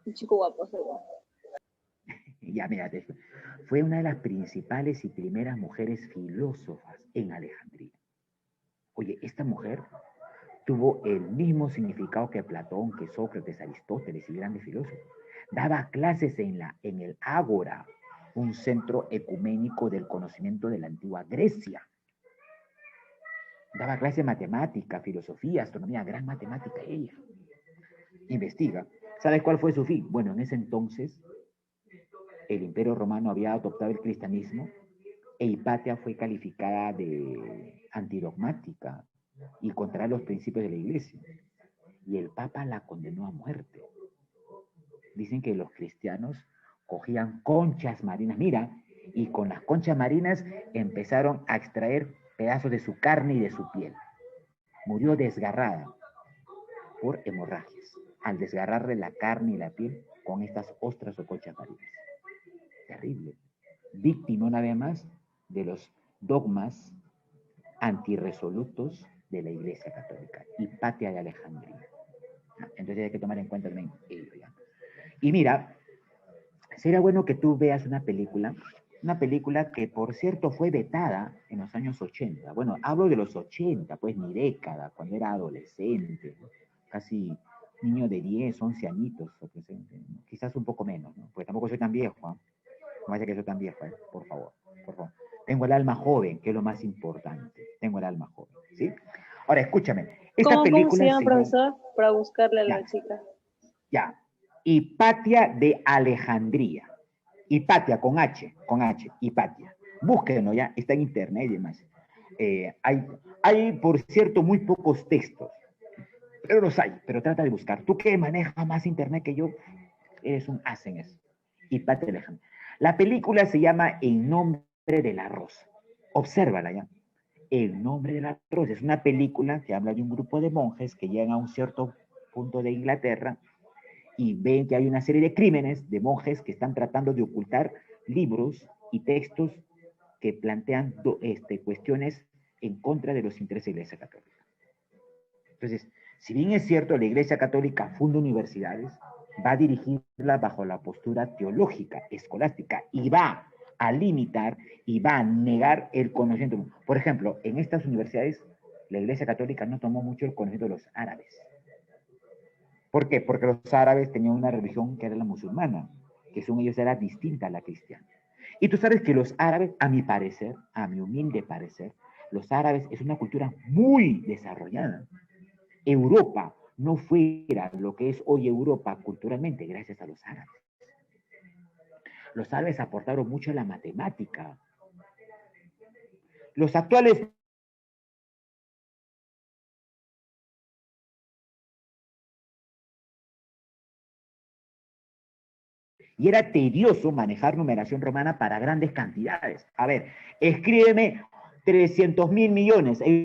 Un chico guapo, seguro. Ya, mira, fue una de las principales y primeras mujeres filósofas en Alejandría. Oye, esta mujer tuvo el mismo significado que Platón, que Sócrates, Aristóteles y grandes filósofos. Daba clases en el Ágora, un centro ecuménico del conocimiento de la antigua Grecia. Daba clases de matemática, filosofía, astronomía, gran matemática ella. Investiga. ¿Sabes cuál fue su fin? Bueno, en ese entonces el Imperio Romano había adoptado el cristianismo e Hipatia fue calificada de antidogmática y contra los principios de la iglesia. Y el Papa la condenó a muerte. Dicen que los cristianos cogían conchas marinas, mira, y con las conchas marinas empezaron a extraer pedazos de su carne y de su piel. Murió desgarrada por hemorragias, al desgarrarle la carne y la piel con estas ostras o conchas marinas. Terrible. Víctima una vez más de los dogmas antirresolutos de la Iglesia Católica, Hipatia de Alejandría. Entonces hay que tomar en cuenta también ello, ¿ya? Y mira, sería bueno que tú veas una película que por cierto fue vetada en los años 80. Bueno, hablo de los 80, pues mi década, cuando era adolescente, casi niño de 10, 11 añitos, quizás un poco menos, ¿no? Porque tampoco soy tan viejo, ¿eh? No vaya que soy tan viejo, ¿eh? Por favor, por favor. Tengo el alma joven, que es lo más importante. Tengo el alma joven, ¿sí? Ahora, escúchame. Esta ¿Cómo se película llama, profesor? Para buscarle a Ya. la chica. Ya. Hipatia de Alejandría. Hipatia, con H, Hipatia. Búsquenlo ya, está en internet y demás. Hay, por cierto, muy pocos textos, pero los hay, pero trata de buscar. Tú que manejas más internet que yo, eres un as en eso. Hipatia de Alejandría. La película se llama En nombre del arroz. Obsérvala ya. El nombre del arroz es una película que habla de un grupo de monjes que llegan a un cierto punto de Inglaterra y ven que hay una serie de crímenes de monjes que están tratando de ocultar libros y textos que plantean cuestiones en contra de los intereses de la Iglesia Católica. Entonces, si bien es cierto, la Iglesia Católica funda universidades, va a dirigirlas bajo la postura teológica, escolástica, y va a limitar y va a negar el conocimiento. Por ejemplo, en estas universidades, la Iglesia Católica no tomó mucho el conocimiento de los árabes. ¿Por qué? Porque los árabes tenían una religión que era la musulmana, que según ellos era distinta a la cristiana. Y tú sabes que los árabes, a mi parecer, a mi humilde parecer, los árabes es una cultura muy desarrollada. Europa no fuera lo que es hoy Europa culturalmente gracias a los árabes. Los árabes aportaron mucho a la matemática. Los actuales y era tedioso manejar numeración romana para grandes cantidades. A ver, escríbeme 300.000 millones.